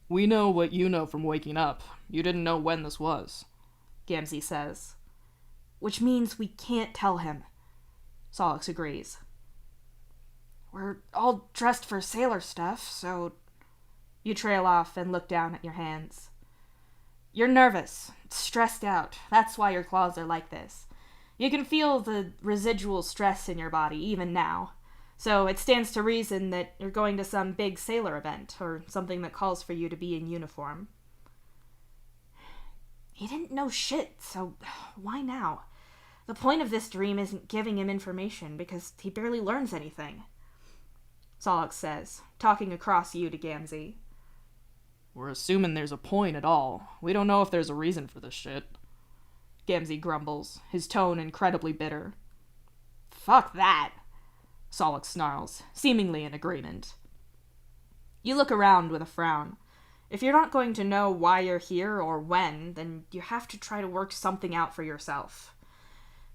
We know what you know from waking up. You didn't know when this was, Gamzee says. Which means we can't tell him. Solix agrees. We're all dressed for sailor stuff, so... You trail off and look down at your hands. You're nervous, stressed out. That's why your claws are like this. You can feel the residual stress in your body, even now. So it stands to reason that you're going to some big sailor event, or something that calls for you to be in uniform. He didn't know shit, so why now? The point of this dream isn't giving him information, because he barely learns anything. Solix says, talking across you to Gamzee. We're assuming there's a point at all. We don't know if there's a reason for this shit. Gamzee grumbles, his tone incredibly bitter. Fuck that, Solix snarls, seemingly in agreement. You look around with a frown. If you're not going to know why you're here or when, then you have to try to work something out for yourself.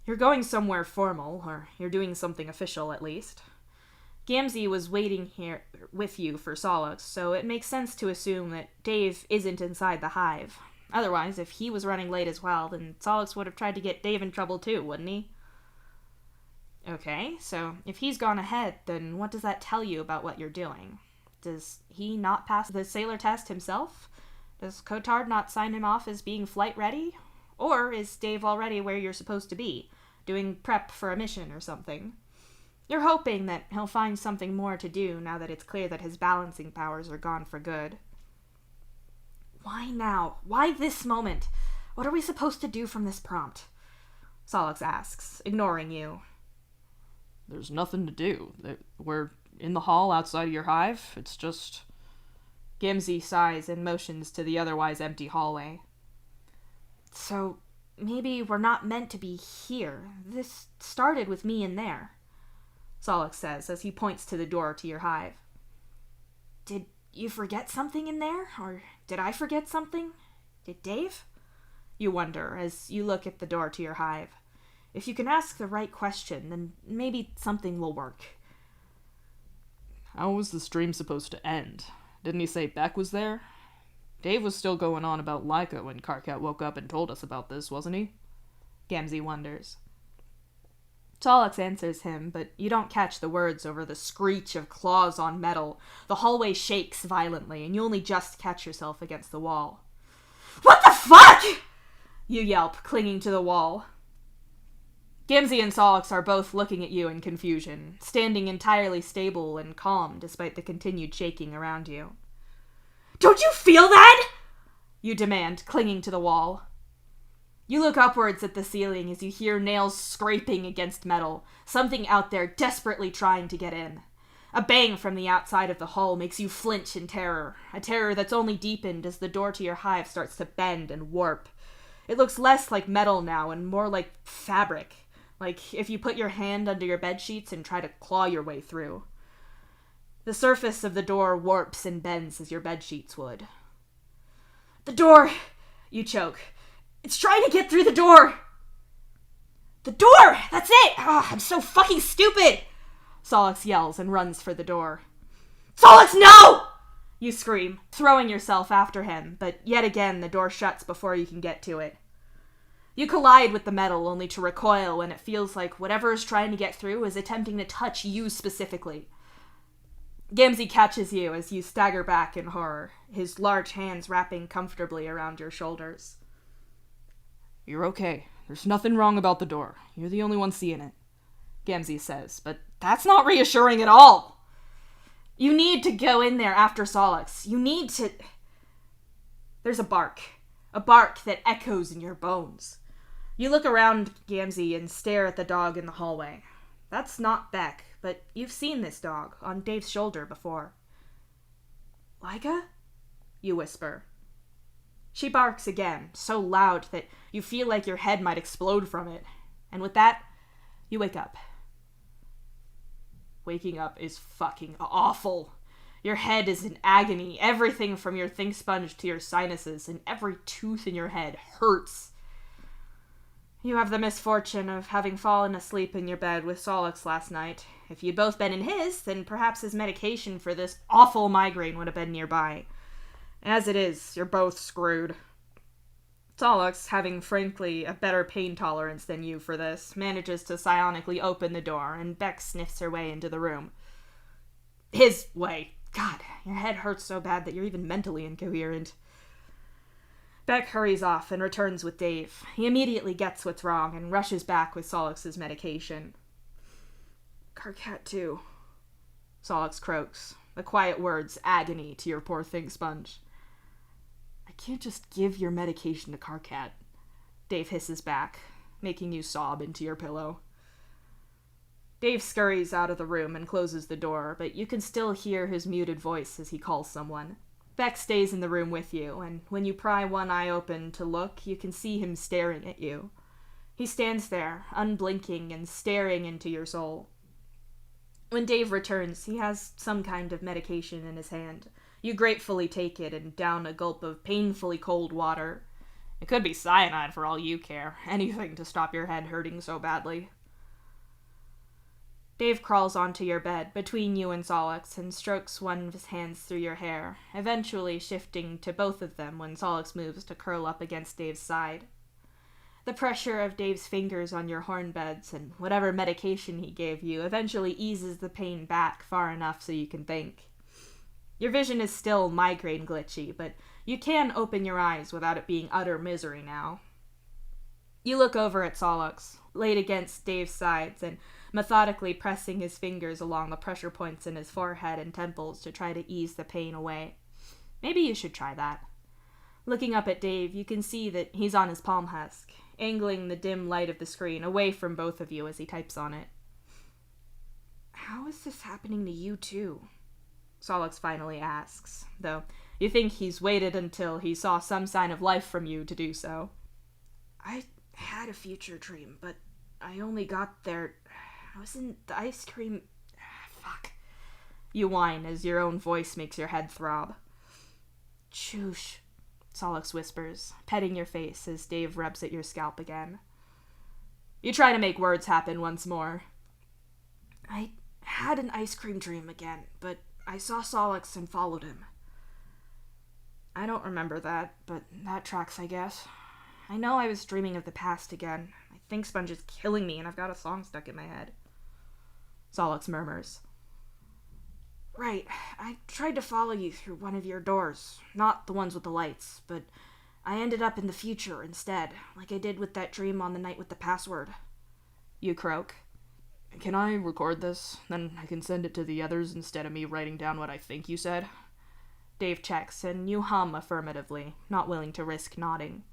You're going somewhere formal, or you're doing something official at least. Gamzee was waiting here with you for Solix, so it makes sense to assume that Dave isn't inside the hive. Otherwise, if he was running late as well, then Solix would have tried to get Dave in trouble too, wouldn't he? Okay, so if he's gone ahead, then what does that tell you about what you're doing? Does he not pass the sailor test himself? Does Cotard not sign him off as being flight ready? Or is Dave already where you're supposed to be, doing prep for a mission or something? You're hoping that he'll find something more to do now that it's clear that his balancing powers are gone for good. Why now? Why this moment? What are we supposed to do from this prompt? Solix asks, ignoring you. There's nothing to do. We're in the hall outside of your hive. It's just... Gamzee sighs and motions to the otherwise empty hallway. So, maybe we're not meant to be here. This started with me in there, Solix says as he points to the door to your hive. Did you forget something in there? Or did I forget something? Did Dave? You wonder as you look at the door to your hive. If you can ask the right question, then maybe something will work. How was the stream supposed to end? Didn't he say Beck was there? Dave was still going on about Laika when Carquette woke up and told us about this, wasn't he? Gamzee wonders. Solix answers him, but you don't catch the words over the screech of claws on metal. The hallway shakes violently, and you only just catch yourself against the wall. What the fuck? You yelp, clinging to the wall. Gamzee and Solix are both looking at you in confusion, standing entirely stable and calm despite the continued shaking around you. Don't you feel that? You demand, clinging to the wall. You look upwards at the ceiling as you hear nails scraping against metal, something out there desperately trying to get in. A bang from the outside of the hull makes you flinch in terror, a terror that's only deepened as the door to your hive starts to bend and warp. It looks less like metal now and more like fabric, like if you put your hand under your bedsheets and try to claw your way through. The surface of the door warps and bends as your bedsheets would. The door! You choke. It's trying to get through the door! The door! That's it! Oh, I'm so fucking stupid! Solix yells and runs for the door. Solix, no! You scream, throwing yourself after him, but yet again the door shuts before you can get to it. You collide with the metal only to recoil when it feels like whatever is trying to get through is attempting to touch you specifically. Gamzee catches you as you stagger back in horror, his large hands wrapping comfortably around your shoulders. You're okay. There's nothing wrong about the door. You're the only one seeing it, Gamzee says, but that's not reassuring at all. You need to go in there after Solix. You need to... There's a bark that echoes in your bones. You look around, Gamzee, and stare at the dog in the hallway. That's not Beck, but you've seen this dog on Dave's shoulder before. Leica? You whisper. She barks again, so loud that you feel like your head might explode from it. And with that, you wake up. Waking up is fucking awful. Your head is in agony. Everything from your think sponge to your sinuses and every tooth in your head hurts. You have the misfortune of having fallen asleep in your bed with Solix last night. If you'd both been in his, then perhaps his medication for this awful migraine would have been nearby. As it is, you're both screwed. Solix, having frankly a better pain tolerance than you for this, manages to psionically open the door, and Beck sniffs her way into the room. His way. God, your head hurts so bad that you're even mentally incoherent. Beck hurries off and returns with Dave. He immediately gets what's wrong and rushes back with Solix's medication. Carcat too, Solix croaks, the quiet words agony to your poor think sponge. I can't just give your medication to Carcat, Dave hisses back, making you sob into your pillow. Dave scurries out of the room and closes the door, but you can still hear his muted voice as he calls someone. Beck stays in the room with you, and when you pry one eye open to look, you can see him staring at you. He stands there, unblinking and staring into your soul. When Dave returns, he has some kind of medication in his hand. You gratefully take it and down a gulp of painfully cold water. It could be cyanide for all you care. Anything to stop your head hurting so badly. Dave crawls onto your bed between you and Solix and strokes one of his hands through your hair, eventually shifting to both of them when Solix moves to curl up against Dave's side. The pressure of Dave's fingers on your hornbeds and whatever medication he gave you eventually eases the pain back far enough so you can think. Your vision is still migraine glitchy, but you can open your eyes without it being utter misery now. You look over at Solix, laid against Dave's sides, and methodically pressing his fingers along the pressure points in his forehead and temples to try to ease the pain away. Maybe you should try that. Looking up at Dave, you can see that he's on his palm husk, angling the dim light of the screen away from both of you as he types on it. How is this happening to you too? Solix finally asks, though you think he's waited until he saw some sign of life from you to do so. I had a future dream, but I only got there... I was in the ice cream... Fuck. You whine as your own voice makes your head throb. Choosh, Solix whispers, petting your face as Dave rubs at your scalp again. You try to make words happen once more. I had an ice cream dream again, but I saw Solix and followed him. I don't remember that, but that tracks, I guess. I know I was dreaming of the past again. My think sponge is killing me, and I've got a song stuck in my head. Solix murmurs. Right, I tried to follow you through one of your doors, not the ones with the lights, but I ended up in the future instead, like I did with that dream on the night with the password. You croak. Can I record this? Then I can send it to the others instead of me writing down what I think you said? Dave checks, and you hum affirmatively, not willing to risk nodding.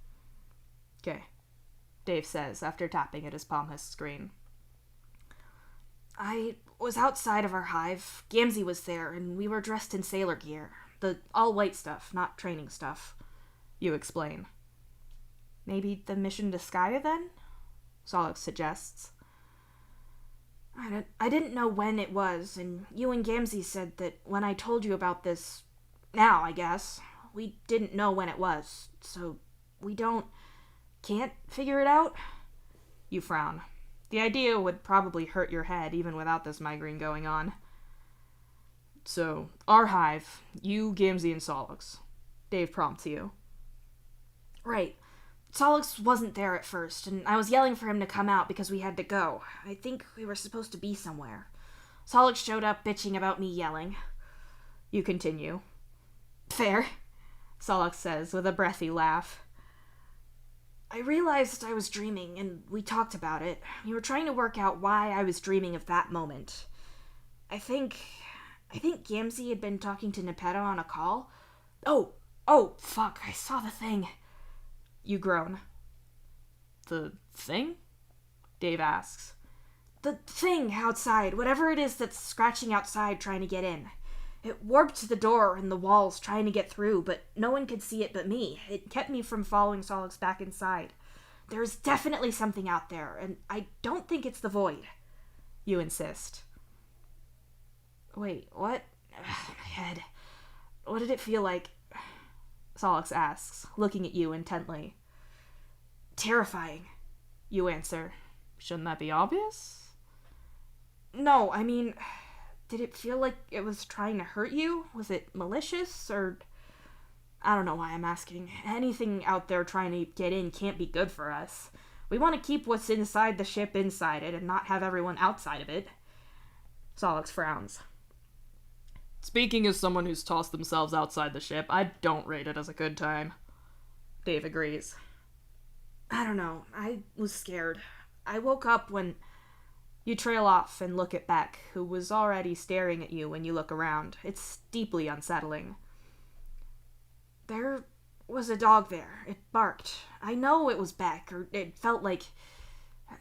Okay, Dave says after tapping at his palm husk screen. I was outside of our hive. Gamzee was there, and we were dressed in sailor gear. The all-white stuff, not training stuff. You explain. Maybe the mission to Skya, then? Solix suggests. I didn't know when it was, and you and Gamzee said that when I told you about this, now, I guess, we didn't know when it was, so we can't figure it out? You frown. The idea would probably hurt your head even without this migraine going on. So, our hive, you, Gamzee, and Solix. Dave prompts you. Right. Solix wasn't there at first, and I was yelling for him to come out because we had to go. I think we were supposed to be somewhere. Solix showed up bitching about me yelling. You continue. Fair, Solix says with a breathy laugh. I realized I was dreaming, and we talked about it. We were trying to work out why I was dreaming of that moment. I think Gamzee had been talking to Nepeta on a call. Oh, fuck, I saw the thing. You groan. The thing? Dave asks. The thing outside, whatever it is that's scratching outside trying to get in. It warped the door and the walls trying to get through, but no one could see it but me. It kept me from following Solix back inside. There's definitely something out there, and I don't think it's the void. You insist. Wait, what? Ugh, my head. What did it feel like? Solix asks, looking at you intently. Terrifying, you answer. Shouldn't that be obvious? No, I mean, did it feel like it was trying to hurt you? Was it malicious, or... I don't know why I'm asking. Anything out there trying to get in can't be good for us. We want to keep what's inside the ship inside it and not have everyone outside of it. Solix frowns. Speaking as someone who's tossed themselves outside the ship, I don't rate it as a good time. Dave agrees. I don't know. I was scared. I woke up when... You trail off and look at Beck, who was already staring at you when you look around. It's deeply unsettling. There was a dog there. It barked. I know it was Beck, or it felt like...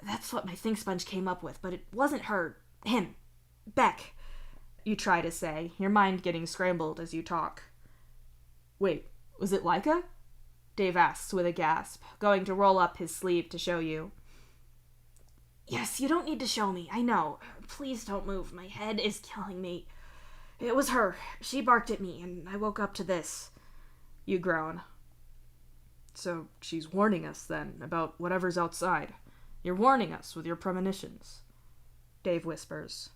That's what my think sponge came up with, but it wasn't her. Him. Beck. You try to say, your mind getting scrambled as you talk. Wait, was it Laika? Dave asks with a gasp, going to roll up his sleeve to show you. Yes, you don't need to show me, I know. Please don't move, my head is killing me. It was her. She barked at me, and I woke up to this. You groan. So she's warning us, then, about whatever's outside. You're warning us with your premonitions. Dave whispers.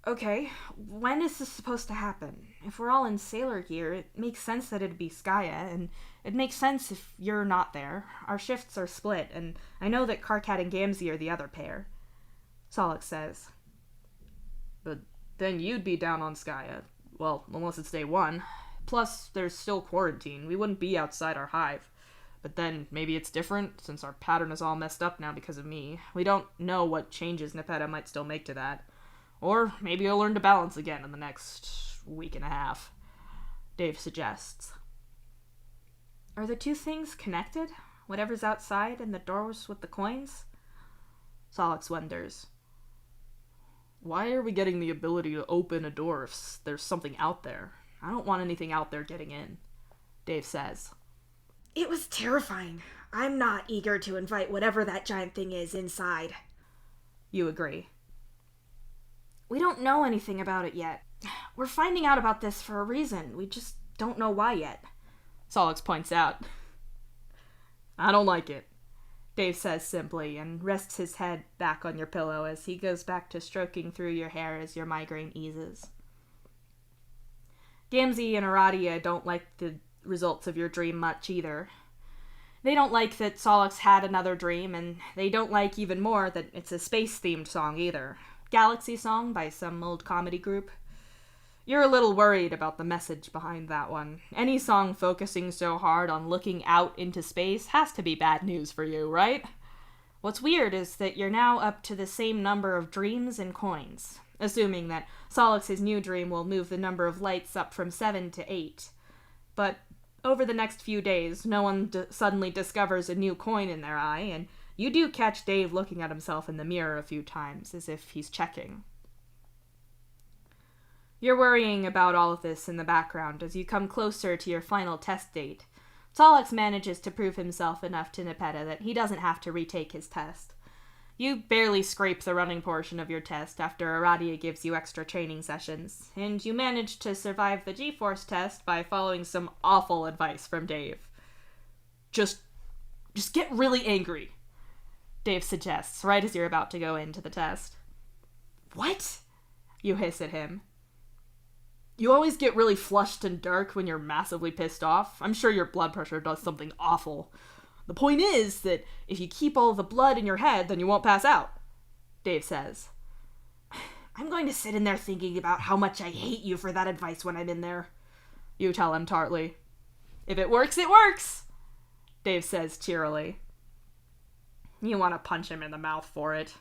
Okay, when is this supposed to happen? If we're all in sailor gear, it makes sense that it'd be Skaya, and it makes sense if you're not there. Our shifts are split, and I know that Karkat and Gamzee are the other pair. Solix says. But then you'd be down on Skaya. Well, unless it's day 1. Plus, there's still quarantine. We wouldn't be outside our hive. But then, maybe it's different, since our pattern is all messed up now because of me. We don't know what changes Nepeta might still make to that. Or maybe you'll learn to balance again in the next week and a half, Dave suggests. Are the two things connected? Whatever's outside and the doors with the coins? Solix wonders. Why are we getting the ability to open a door if there's something out there? I don't want anything out there getting in, Dave says. It was terrifying. I'm not eager to invite whatever that giant thing is inside. You agree. We don't know anything about it yet. We're finding out about this for a reason. We just don't know why yet. Solix points out. I don't like it, Dave says simply, and rests his head back on your pillow as he goes back to stroking through your hair as your migraine eases. Gamzee and Aradia don't like the results of your dream much either. They don't like that Solix had another dream, and they don't like even more that it's a space-themed song either. Galaxy Song by some old comedy group. You're a little worried about the message behind that one. Any song focusing so hard on looking out into space has to be bad news for you, right? What's weird is that you're now up to the same number of dreams and coins, assuming that Solix's new dream will move the number of lights up from 7 to 8. But over the next few days, no one suddenly discovers a new coin in their eye, and you do catch Dave looking at himself in the mirror a few times, as if he's checking. You're worrying about all of this in the background as you come closer to your final test date. Solix manages to prove himself enough to Nepeta that he doesn't have to retake his test. You barely scrape the running portion of your test after Aradia gives you extra training sessions, and you manage to survive the G-Force test by following some awful advice from Dave. Just get really angry, Dave suggests, right as you're about to go into the test. What? You hiss at him. You always get really flushed and dark when you're massively pissed off. I'm sure your blood pressure does something awful. The point is that if you keep all the blood in your head, then you won't pass out, Dave says. I'm going to sit in there thinking about how much I hate you for that advice when I'm in there, you tell him tartly. If it works, it works, Dave says cheerily. You want to punch him in the mouth for it.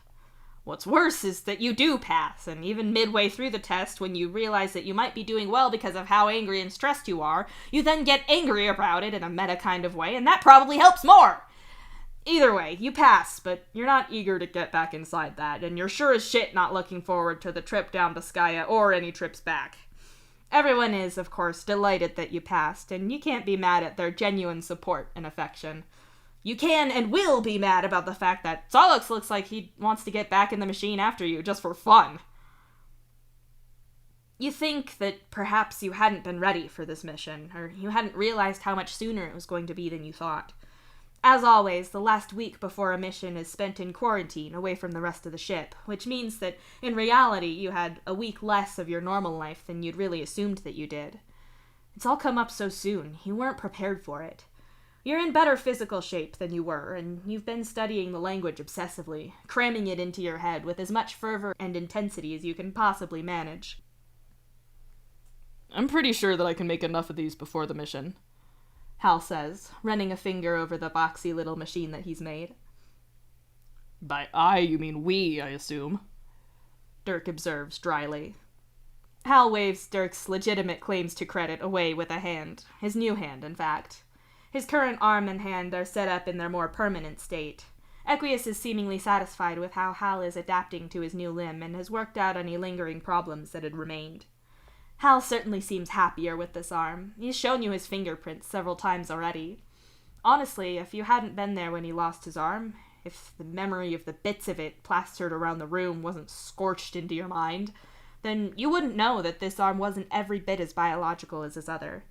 What's worse is that you do pass, and even midway through the test, when you realize that you might be doing well because of how angry and stressed you are, you then get angry about it in a meta kind of way, and that probably helps more. Either way, you pass, but you're not eager to get back inside that, and you're sure as shit not looking forward to the trip down to Skya or any trips back. Everyone is, of course, delighted that you passed, and you can't be mad at their genuine support and affection. You can and will be mad about the fact that Solix looks like he wants to get back in the machine after you, just for fun. You think that perhaps you hadn't been ready for this mission, or you hadn't realized how much sooner it was going to be than you thought. As always, the last week before a mission is spent in quarantine away from the rest of the ship, which means that, in reality, you had a week less of your normal life than you'd really assumed that you did. It's all come up so soon, you weren't prepared for it. You're in better physical shape than you were, and you've been studying the language obsessively, cramming it into your head with as much fervor and intensity as you can possibly manage. I'm pretty sure that I can make enough of these before the mission, Hal says, running a finger over the boxy little machine that he's made. By I, you mean we, I assume, Dirk observes dryly. Hal waves Dirk's legitimate claims to credit away with a hand, his new hand, in fact. His current arm and hand are set up in their more permanent state. Equius is seemingly satisfied with how Hal is adapting to his new limb and has worked out any lingering problems that had remained. Hal certainly seems happier with this arm. He's shown you his fingerprints several times already. Honestly, if you hadn't been there when he lost his arm, if the memory of the bits of it plastered around the room wasn't scorched into your mind, then you wouldn't know that this arm wasn't every bit as biological as his other.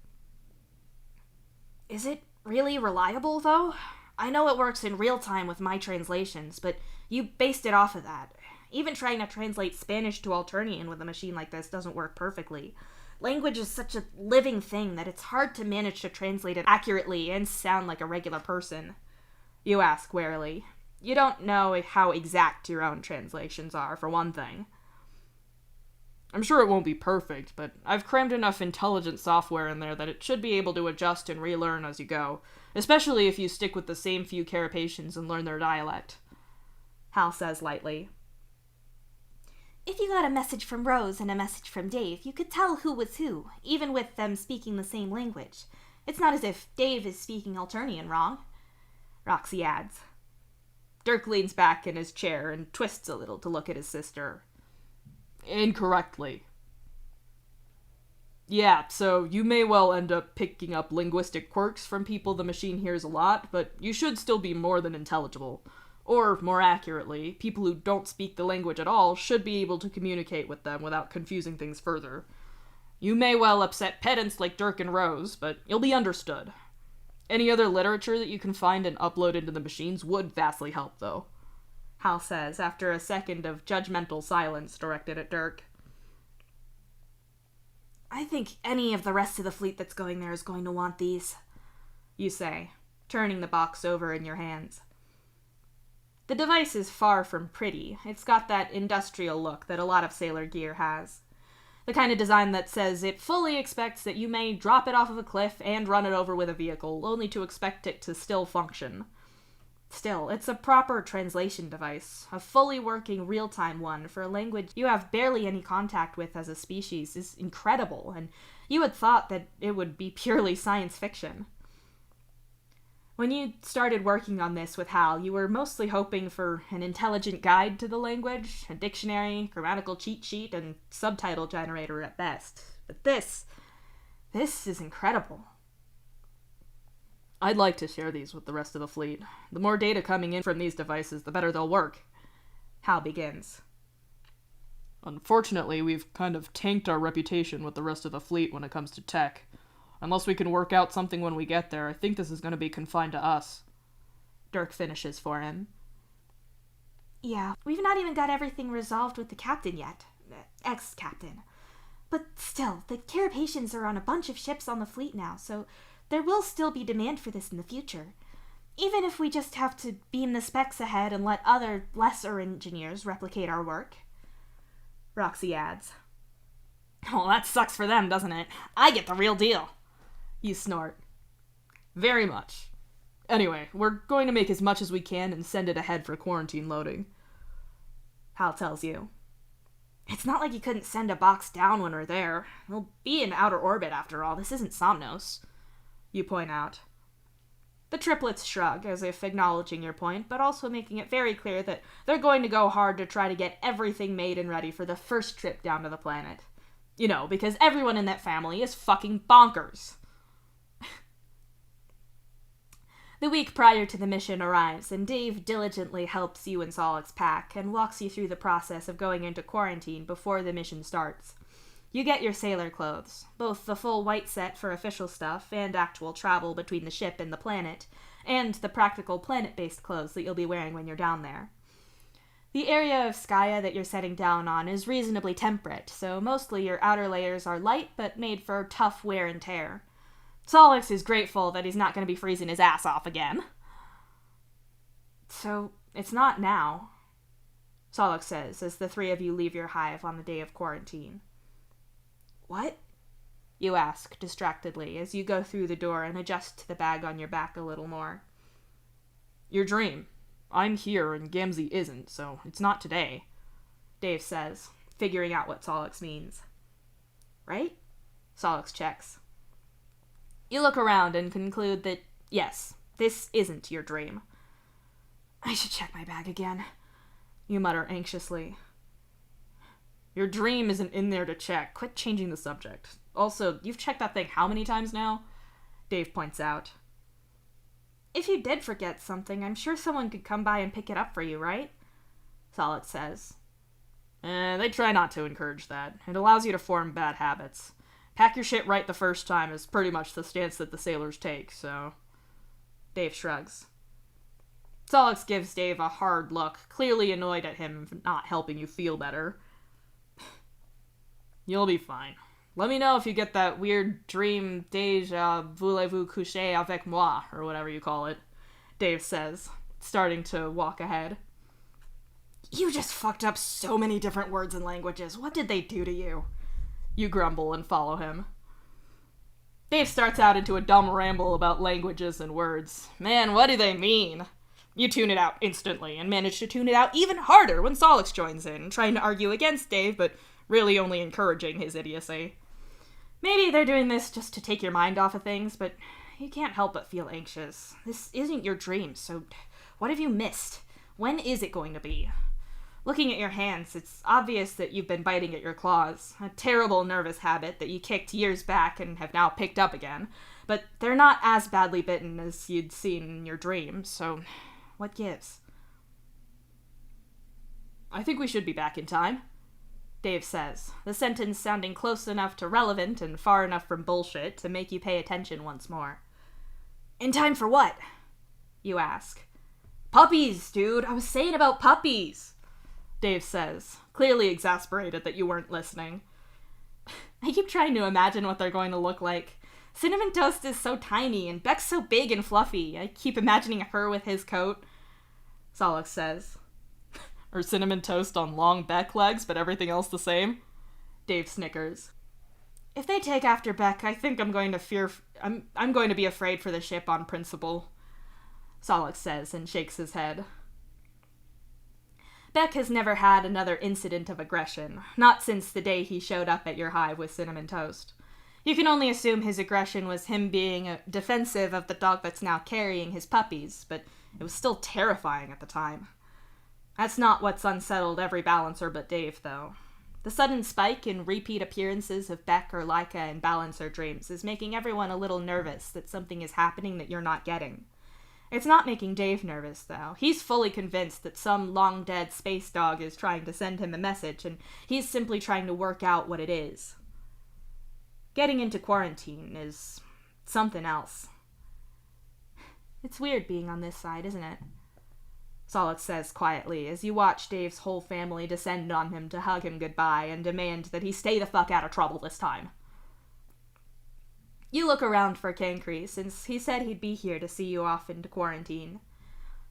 Is it really reliable, though? I know it works in real time with my translations, but you based it off of that. Even trying to translate Spanish to Alternian with a machine like this doesn't work perfectly. Language is such a living thing that it's hard to manage to translate it accurately and sound like a regular person. You ask warily. You don't know how exact your own translations are, for one thing. I'm sure it won't be perfect, but I've crammed enough intelligent software in there that it should be able to adjust and relearn as you go, especially if you stick with the same few carapations and learn their dialect, Hal says lightly. If you got a message from Rose and a message from Dave, you could tell who was who, even with them speaking the same language. It's not as if Dave is speaking Alternian wrong, Roxy adds. Dirk leans back in his chair and twists a little to look at his sister. Incorrectly. Yeah, so you may well end up picking up linguistic quirks from people the machine hears a lot, but you should still be more than intelligible. Or, more accurately, people who don't speak the language at all should be able to communicate with them without confusing things further. You may well upset pedants like Dirk and Rose, but you'll be understood. Any other literature that you can find and upload into the machines would vastly help, though, Hal says, after a second of judgmental silence directed at Dirk. I think any of the rest of the fleet that's going there is going to want these, you say, turning the box over in your hands. The device is far from pretty. It's got that industrial look that a lot of sailor gear has. The kind of design that says it fully expects that you may drop it off of a cliff and run it over with a vehicle, only to expect it to still function. Still, it's a proper translation device. A fully working real-time one for a language you have barely any contact with as a species is incredible, and you had thought that it would be purely science fiction. When you started working on this with Hal, you were mostly hoping for an intelligent guide to the language, a dictionary, grammatical cheat sheet, and subtitle generator at best. But this is incredible. I'd like to share these with the rest of the fleet. The more data coming in from these devices, the better they'll work, Hal begins. Unfortunately, we've kind of tanked our reputation with the rest of the fleet when it comes to tech. Unless we can work out something when we get there, I think this is going to be confined to us, Dirk finishes for him. Yeah, we've not even got everything resolved with the captain yet. Ex-captain. But still, the Carapacians are on a bunch of ships on the fleet now, so there will still be demand for this in the future. Even if we just have to beam the specs ahead and let other, lesser engineers replicate our work. Roxy adds. Oh, that sucks for them, doesn't it? I get the real deal. You snort. Very much. Anyway, we're going to make as much as we can and send it ahead for quarantine loading. Hal tells you. It's not like you couldn't send a box down when we're there. We'll be in outer orbit after all. This isn't Somnos. You point out. The triplets shrug, as if acknowledging your point, but also making it very clear that they're going to go hard to try to get everything made and ready for the first trip down to the planet. You know, because everyone in that family is fucking bonkers. The week prior to the mission arrives, and Dave diligently helps you and Solix pack, and walks you through the process of going into quarantine before the mission starts. You get your sailor clothes, both the full white set for official stuff and actual travel between the ship and the planet, and the practical planet-based clothes that you'll be wearing when you're down there. The area of Skya that you're setting down on is reasonably temperate, so mostly your outer layers are light but made for tough wear and tear. Solix is grateful that he's not going to be freezing his ass off again. So, it's not now, Solix says as the three of you leave your hive on the day of quarantine. What? You ask, distractedly, as you go through the door and adjust the bag on your back a little more. Your dream. I'm here and Gamzee isn't, so it's not today, Dave says, figuring out what Solix means. Right? Solix checks. You look around and conclude that, yes, this isn't your dream. I should check my bag again, you mutter anxiously. Your dream isn't in there to check. Quit changing the subject. Also, you've checked that thing how many times now? Dave points out. If you did forget something, I'm sure someone could come by and pick it up for you, right? Solix says. They try not to encourage that. It allows you to form bad habits. Pack your shit right the first time is pretty much the stance that the sailors take, so... Dave shrugs. Solix gives Dave a hard look, clearly annoyed at him for not helping you feel better. You'll be fine. Let me know if you get that weird dream déjà voulez-vous coucher avec moi, or whatever you call it, Dave says, starting to walk ahead. You just fucked up so many different words and languages. What did they do to you? You grumble and follow him. Dave starts out into a dumb ramble about languages and words. Man, what do they mean? You tune it out instantly, and manage to tune it out even harder when Solix joins in, trying to argue against Dave, but really only encouraging his idiocy. Maybe they're doing this just to take your mind off of things, but you can't help but feel anxious. This isn't your dream, so what have you missed? When is it going to be? Looking at your hands, it's obvious that you've been biting at your claws, a terrible nervous habit that you kicked years back and have now picked up again, but they're not as badly bitten as you'd seen in your dream, so what gives? I think we should be back in time, Dave says, the sentence sounding close enough to relevant and far enough from bullshit to make you pay attention once more. In time for what? You ask. Puppies, dude, I was saying about puppies, Dave says, clearly exasperated that you weren't listening. I keep trying to imagine what they're going to look like. Cinnamon Toast is so tiny, and Beck's so big and fluffy. I keep imagining her with his coat, Solix says. Or Cinnamon Toast on long Beck legs, but everything else the same? Dave snickers. If they take after Beck, I think I'm going to be afraid for the ship on principle, Solix says and shakes his head. Beck has never had another incident of aggression, not since the day he showed up at your hive with Cinnamon Toast. You can only assume his aggression was him being defensive of the dog that's now carrying his puppies, but it was still terrifying at the time. That's not what's unsettled every balancer but Dave, though. The sudden spike in repeat appearances of Beck or Laika in balancer dreams is making everyone a little nervous that something is happening that you're not getting. It's not making Dave nervous, though. He's fully convinced that some long-dead space dog is trying to send him a message, and he's simply trying to work out what it is. Getting into quarantine is something else. It's weird being on this side, isn't it? Solix says quietly as you watch Dave's whole family descend on him to hug him goodbye and demand that he stay the fuck out of trouble this time. You look around for Cancri, since he said he'd be here to see you off into quarantine.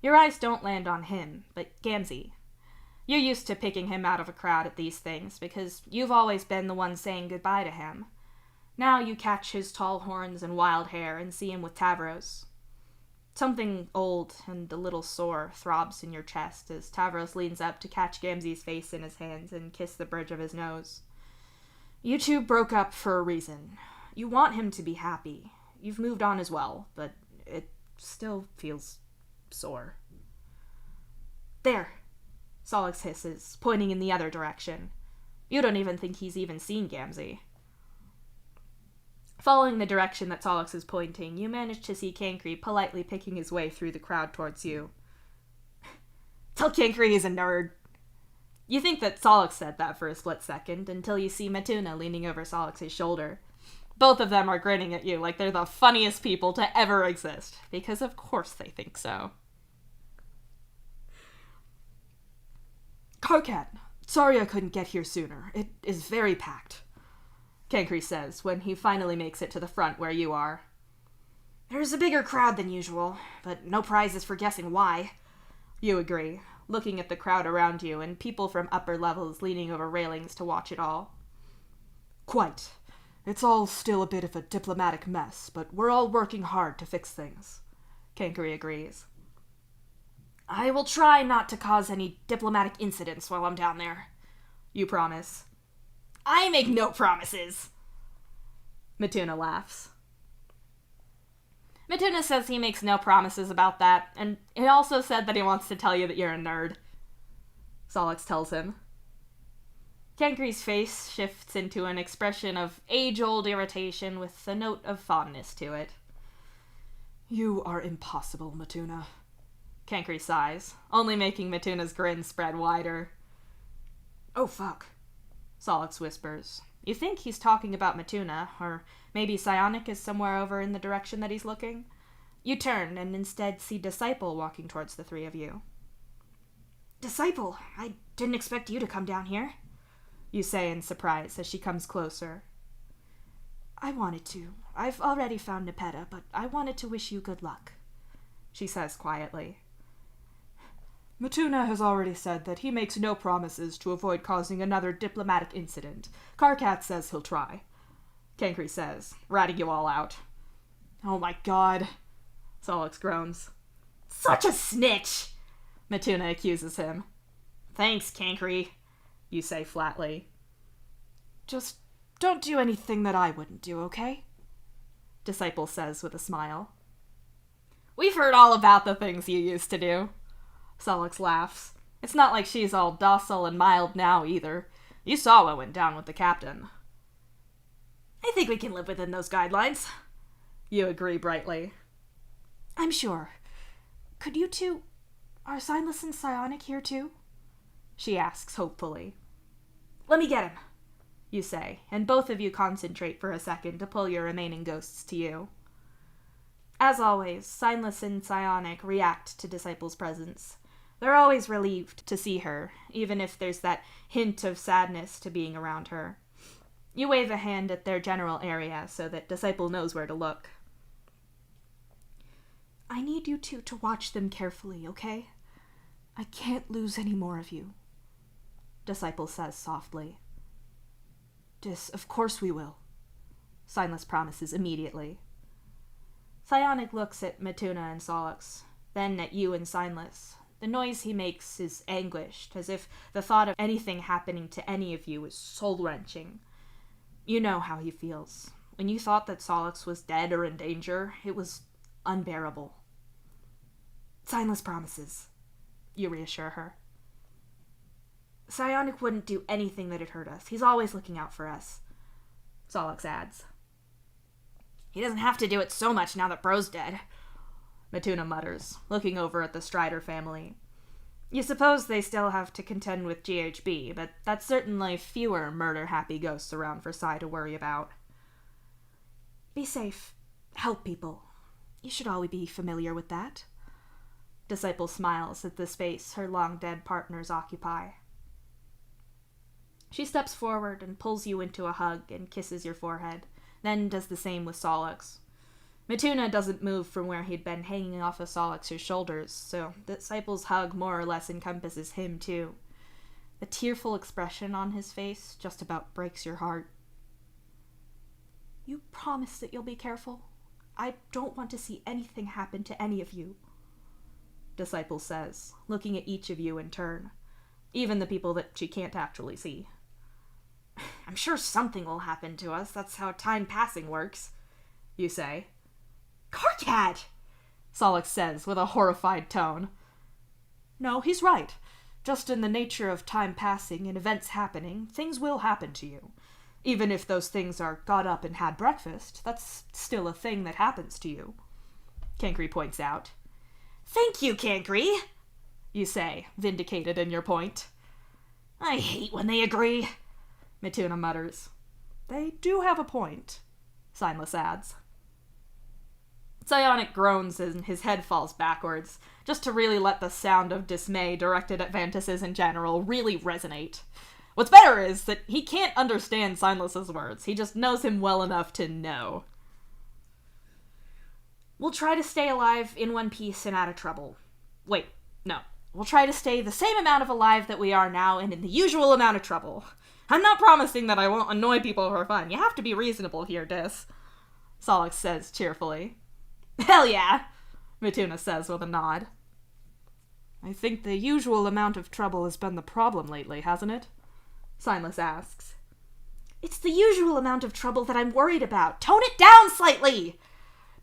Your eyes don't land on him, but Gamzee. You're used to picking him out of a crowd at these things, because you've always been the one saying goodbye to him. Now you catch his tall horns and wild hair and see him with Tavros. Something old and a little sore throbs in your chest as Tavros leans up to catch Gamzee's face in his hands and kiss the bridge of his nose. You two broke up for a reason. You want him to be happy. You've moved on as well, but it still feels sore. There, Solix hisses, pointing in the other direction. You don't even think he's even seen Gamzee. Following the direction that Solix is pointing, you manage to see Cancri politely picking his way through the crowd towards you. Tell Cancri he's a nerd. You think that Solix said that for a split second, until you see Matuna leaning over Solix's shoulder. Both of them are grinning at you like they're the funniest people to ever exist, because of course they think so. Karkat, sorry I couldn't get here sooner. It is very packed, Cancri says when he finally makes it to the front where you are. There's a bigger crowd than usual, but no prizes for guessing why. You agree, looking at the crowd around you and people from upper levels leaning over railings to watch it all. Quite. It's all still a bit of a diplomatic mess, but we're all working hard to fix things, Cancri agrees. I will try not to cause any diplomatic incidents while I'm down there. You promise. I make no promises. Matuna laughs. Matuna says he makes no promises about that, and he also said that he wants to tell you that you're a nerd. Solix tells him. Cancre's face shifts into an expression of age-old irritation with a note of fondness to it. You are impossible, Matuna. Cancri sighs, only making Matuna's grin spread wider. Oh fuck, Solix whispers. You think he's talking about Matuna, or maybe Psionic is somewhere over in the direction that he's looking? You turn and instead see Disciple walking towards the three of you. Disciple, I didn't expect you to come down here, you say in surprise as she comes closer. I wanted to. I've already found Nepeta, but I wanted to wish you good luck, she says quietly. Matuna has already said that he makes no promises to avoid causing another diplomatic incident. Karkat says he'll try, Cancri says, ratting you all out. Oh my god, Solix groans. Such a snitch, Matuna accuses him. Thanks, Cancri, you say flatly. Just don't do anything that I wouldn't do, okay? Disciple says with a smile. We've heard all about the things you used to do. Solix laughs. It's not like she's all docile and mild now, either. You saw what went down with the captain. I think we can live within those guidelines. You agree brightly. I'm sure. Could you two... Are Signless and Psionic here too? She asks hopefully. Let me get him, you say, and both of you concentrate for a second to pull your remaining ghosts to you. As always, Signless and Psionic react to Disciple's presence. They're always relieved to see her, even if there's that hint of sadness to being around her. You wave a hand at their general area so that Disciple knows where to look. I need you two to watch them carefully, okay? I can't lose any more of you, Disciple says softly. Of course we will, Signless promises immediately. Psionic looks at Matuna and Solix, then at you and Signless. The noise he makes is anguished, as if the thought of anything happening to any of you is soul-wrenching. You know how he feels. When you thought that Solix was dead or in danger, it was unbearable. Signless promises, you reassure her. Psionic wouldn't do anything that'd hurt us. He's always looking out for us, Solix adds. He doesn't have to do it so much now that Bro's dead, Matuna mutters, looking over at the Strider family. You suppose they still have to contend with GHB, but that's certainly fewer murder-happy ghosts around for Psi to worry about. Be safe. Help people. You should always be familiar with that. Disciple smiles at the space her long-dead partners occupy. She steps forward and pulls you into a hug and kisses your forehead, then does the same with Solix. Mituna doesn't move from where he'd been hanging off of Solix's shoulders, so Disciple's hug more or less encompasses him too. The tearful expression on his face just about breaks your heart. You promise that you'll be careful? I don't want to see anything happen to any of you, Disciple says, looking at each of you in turn, even the people that she can't actually see. I'm sure something will happen to us. That's how time passing works, you say. Carcat! Solix says with a horrified tone. No, he's right. Just in the nature of time passing and events happening, things will happen to you. Even if those things are got up and had breakfast, that's still a thing that happens to you, Cancri points out. Thank you, Cancri, you say, vindicated in your point. I hate when they agree, Mituna mutters. They do have a point, Signless adds. Psionic groans and his head falls backwards, just to really let the sound of dismay directed at Vantases in general really resonate. What's better is that he can't understand Signless's words, he just knows him well enough to know. We'll try to stay alive in one piece and out of trouble. Wait, no. We'll try to stay the same amount of alive that we are now and in the usual amount of trouble. I'm not promising that I won't annoy people for fun. You have to be reasonable here, Dis, Solix says cheerfully. Hell yeah, Mituna says with a nod. I think the usual amount of trouble has been the problem lately, hasn't it? Signless asks. It's the usual amount of trouble that I'm worried about. Tone it down slightly,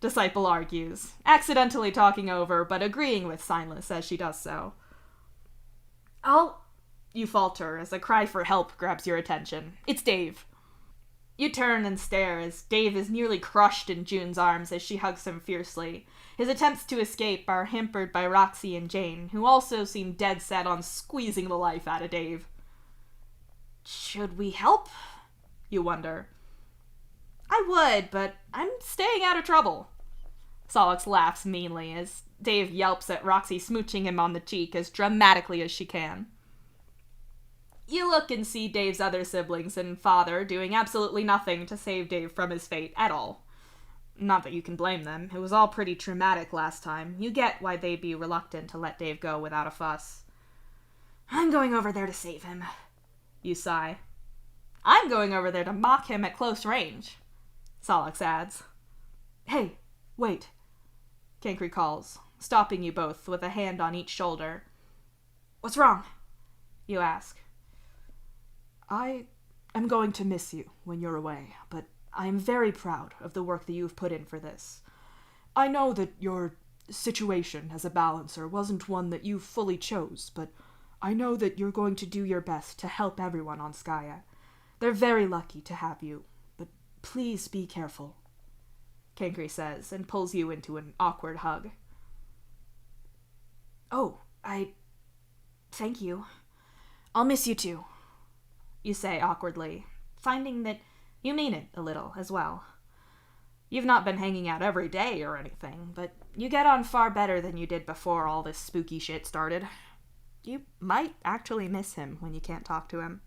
Disciple argues, accidentally talking over but agreeing with Signless as she does so. You falter as a cry for help grabs your attention. It's Dave. You turn and stare as Dave is nearly crushed in June's arms as she hugs him fiercely. His attempts to escape are hampered by Roxy and Jane, who also seem dead set on squeezing the life out of Dave. Should we help? You wonder. I would, but I'm staying out of trouble. Solix laughs meanly as Dave yelps at Roxy smooching him on the cheek as dramatically as she can. You look and see Dave's other siblings and father doing absolutely nothing to save Dave from his fate at all. Not that you can blame them. It was all pretty traumatic last time. You get why they'd be reluctant to let Dave go without a fuss. I'm going over there to save him, you sigh. I'm going over there to mock him at close range, Solix adds. Hey, wait, Cancri calls, stopping you both with a hand on each shoulder. What's wrong? You ask. I am going to miss you when you're away, but I am very proud of the work that you've put in for this. I know that your situation as a balancer wasn't one that you fully chose, but I know that you're going to do your best to help everyone on Skaya. They're very lucky to have you, but please be careful, Cancri says, and pulls you into an awkward hug. Oh, thank you. I'll miss you too, you say awkwardly, finding that you mean it a little as well. You've not been hanging out every day or anything, but you get on far better than you did before all this spooky shit started. You might actually miss him when you can't talk to him.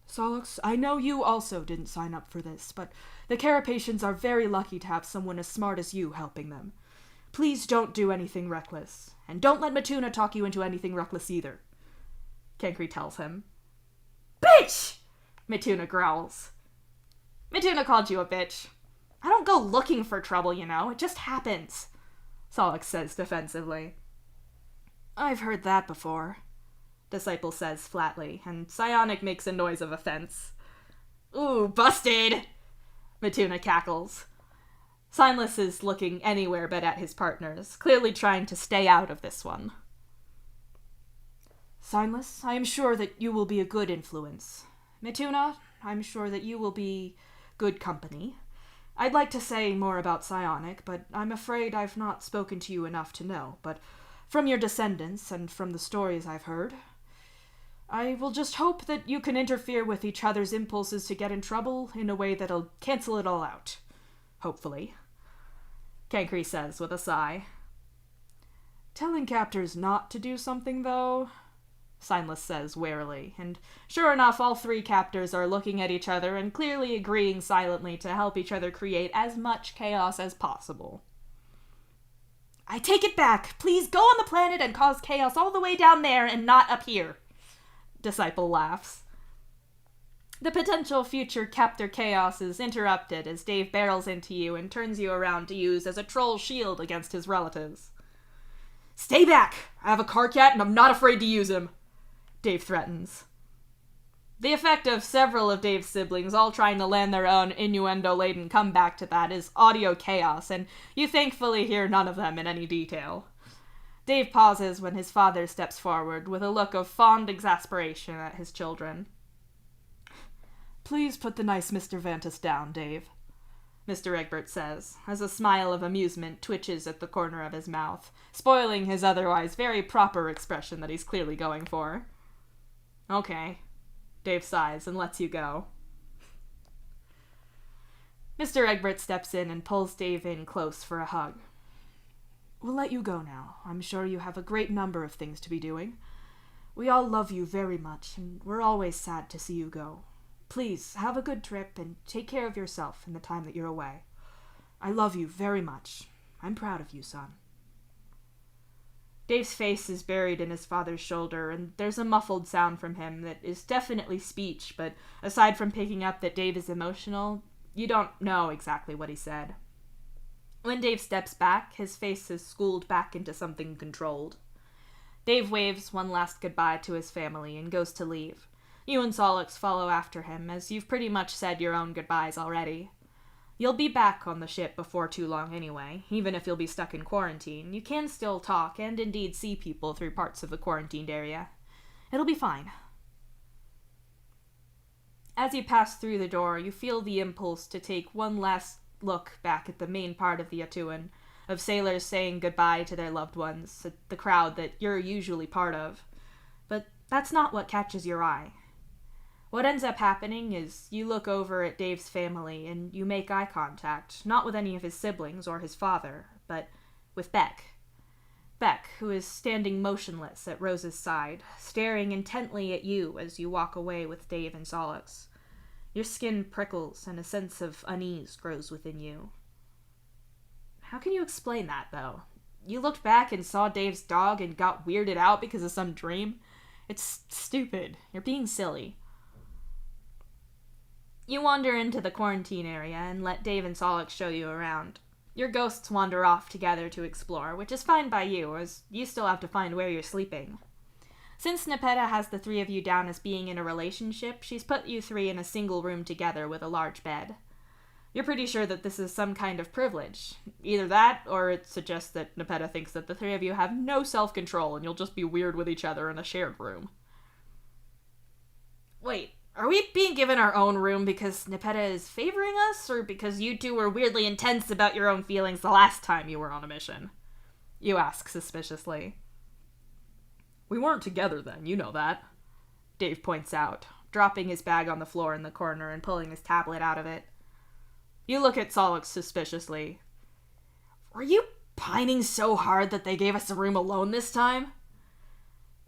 Solix, I know you also didn't sign up for this, but the Carapacians are very lucky to have someone as smart as you helping them. Please don't do anything reckless, and don't let Mituna talk you into anything reckless either, Cancri tells him. Bitch! Mituna growls. Mituna called you a bitch. I don't go looking for trouble, you know. It just happens, Solix says defensively. I've heard that before, Disciple says flatly, and Psionic makes a noise of offense. Ooh, busted! Mituna cackles. Signless is looking anywhere but at his partners, clearly trying to stay out of this one. Signless, I am sure that you will be a good influence. Mituna, I'm sure that you will be good company. I'd like to say more about Psionic, but I'm afraid I've not spoken to you enough to know, but from your descendants and from the stories I've heard, I will just hope that you can interfere with each other's impulses to get in trouble in a way that'll cancel it all out. Hopefully, Cancri says with a sigh. Telling captors not to do something, though? Signless says warily, and sure enough, all three captors are looking at each other and clearly agreeing silently to help each other create as much chaos as possible. I take it back. Please go on the planet and cause chaos all the way down there and not up here. Disciple laughs. The potential future captor chaos is interrupted as Dave barrels into you and turns you around to use as a troll shield against his relatives. Stay back! I have a car cat and I'm not afraid to use him, Dave threatens. The effect of several of Dave's siblings all trying to land their own innuendo-laden comeback to that is audio chaos, and you thankfully hear none of them in any detail. Dave pauses when his father steps forward with a look of fond exasperation at his children. Please put the nice Mr. Vantus down, Dave, Mr. Egbert says, as a smile of amusement twitches at the corner of his mouth, spoiling his otherwise very proper expression that he's clearly going for. Okay, Dave sighs and lets you go. Mr. Egbert steps in and pulls Dave in close for a hug. We'll let you go now. I'm sure you have a great number of things to be doing. We all love you very much, and we're always sad to see you go. Please, have a good trip and take care of yourself in the time that you're away. I love you very much. I'm proud of you, son. Dave's face is buried in his father's shoulder, and there's a muffled sound from him that is definitely speech, but aside from picking up that Dave is emotional, you don't know exactly what he said. When Dave steps back, his face is schooled back into something controlled. Dave waves one last goodbye to his family and goes to leave. You and Solix follow after him, as you've pretty much said your own goodbyes already. You'll be back on the ship before too long anyway. Even if you'll be stuck in quarantine, you can still talk and indeed see people through parts of the quarantined area. It'll be fine. As you pass through the door, you feel the impulse to take one last look back at the main part of the Atuan, of sailors saying goodbye to their loved ones, the crowd that you're usually part of. But that's not what catches your eye. What ends up happening is you look over at Dave's family and you make eye contact, not with any of his siblings or his father, but with Beck. Beck, who is standing motionless at Rose's side, staring intently at you as you walk away with Dave and Solix. Your skin prickles and a sense of unease grows within you. How can you explain that, though? You looked back and saw Dave's dog and got weirded out because of some dream? It's stupid. You're being silly. You wander into the quarantine area and let Dave and Solix show you around. Your ghosts wander off together to explore, which is fine by you, as you still have to find where you're sleeping. Since Nepeta has the three of you down as being in a relationship, she's put you three in a single room together with a large bed. You're pretty sure that this is some kind of privilege. Either that, or it suggests that Nepeta thinks that the three of you have no self-control and you'll just be weird with each other in a shared room. Wait. Are we being given our own room because Nepeta is favoring us, or because you two were weirdly intense about your own feelings the last time you were on a mission? You ask suspiciously. We weren't together then, you know that, Dave points out, dropping his bag on the floor in the corner and pulling his tablet out of it. You look at Solix suspiciously. Were you pining so hard that they gave us a room alone this time?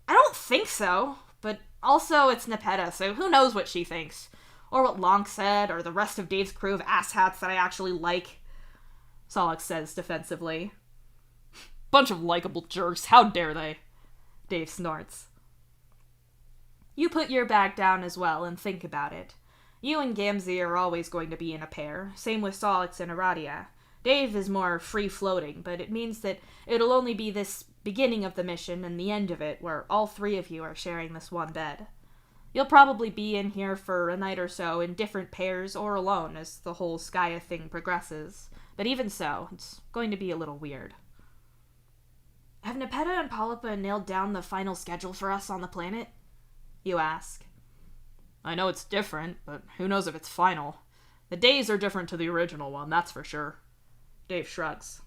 I don't think so, but also it's Nepeta, so who knows what she thinks. Or what Lonk said, or the rest of Dave's crew of asshats that I actually like, Solix says defensively. Bunch of likable jerks, how dare they? Dave snorts. You put your bag down as well and think about it. You and Gamzee are always going to be in a pair, same with Solix and Aradia. Dave is more free-floating, but it means that it'll only be this beginning of the mission and the end of it where all three of you are sharing this one bed. You'll probably be in here for a night or so in different pairs or alone as the whole Skya thing progresses, but even so, it's going to be a little weird. Have Nepeta and Polypa nailed down the final schedule for us on the planet? You ask. I know it's different, but who knows if it's final. The days are different to the original one, that's for sure. Dave shrugs.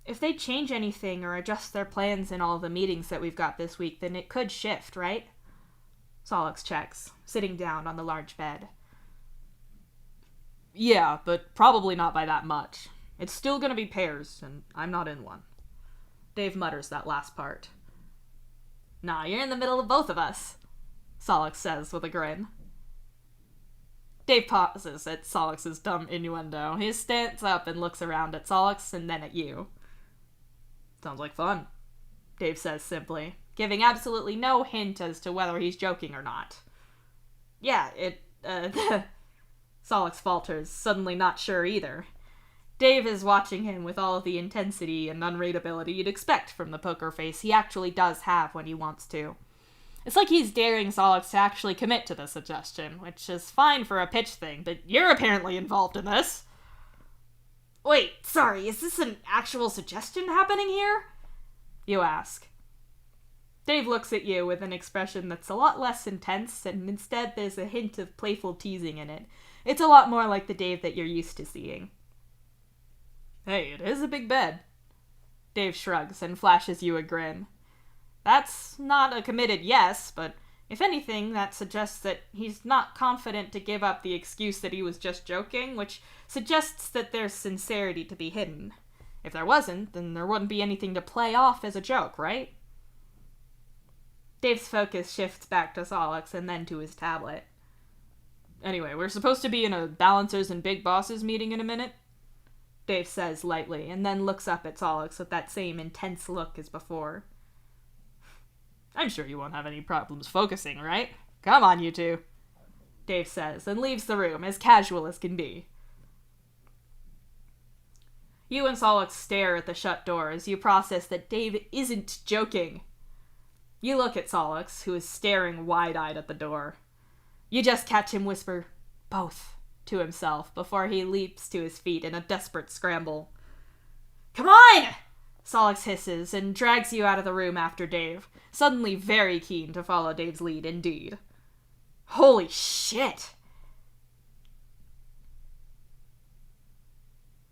If they change anything or adjust their plans in all the meetings that we've got this week, then it could shift, right? Solix checks, sitting down on the large bed. Yeah, but probably not by that much. It's still gonna be pairs, and I'm not in one. Dave mutters that last part. Nah, you're in the middle of both of us, Solix says with a grin. Dave pauses at Solix's dumb innuendo. He stands up and looks around at Solix and then at you. Sounds like fun, Dave says simply, giving absolutely no hint as to whether he's joking or not. Yeah, Solix falters, suddenly not sure either. Dave is watching him with all of the intensity and unreadability you'd expect from the poker face he actually does have when he wants to. It's like he's daring Solix to actually commit to the suggestion, which is fine for a pitch thing, but you're apparently involved in this. Wait, sorry, is this an actual suggestion happening here? You ask. Dave looks at you with an expression that's a lot less intense, and instead there's a hint of playful teasing in it. It's a lot more like the Dave that you're used to seeing. Hey, it is a big bed. Dave shrugs and flashes you a grin. That's not a committed yes, but if anything, that suggests that he's not confident to give up the excuse that he was just joking, which suggests that there's sincerity to be hidden. If there wasn't, then there wouldn't be anything to play off as a joke, right? Dave's focus shifts back to Solix and then to his tablet. Anyway, we're supposed to be in a balancers and big bosses meeting in a minute, Dave says lightly, and then looks up at Solix with that same intense look as before. I'm sure you won't have any problems focusing, right? Come on, you two, Dave says, and leaves the room as casual as can be. You and Solix stare at the shut door as you process that Dave isn't joking. You look at Solix, who is staring wide-eyed at the door. You just catch him whisper, "Both," to himself before he leaps to his feet in a desperate scramble. "Come on!" Solix hisses and drags you out of the room after Dave, suddenly very keen to follow Dave's lead indeed. Holy shit!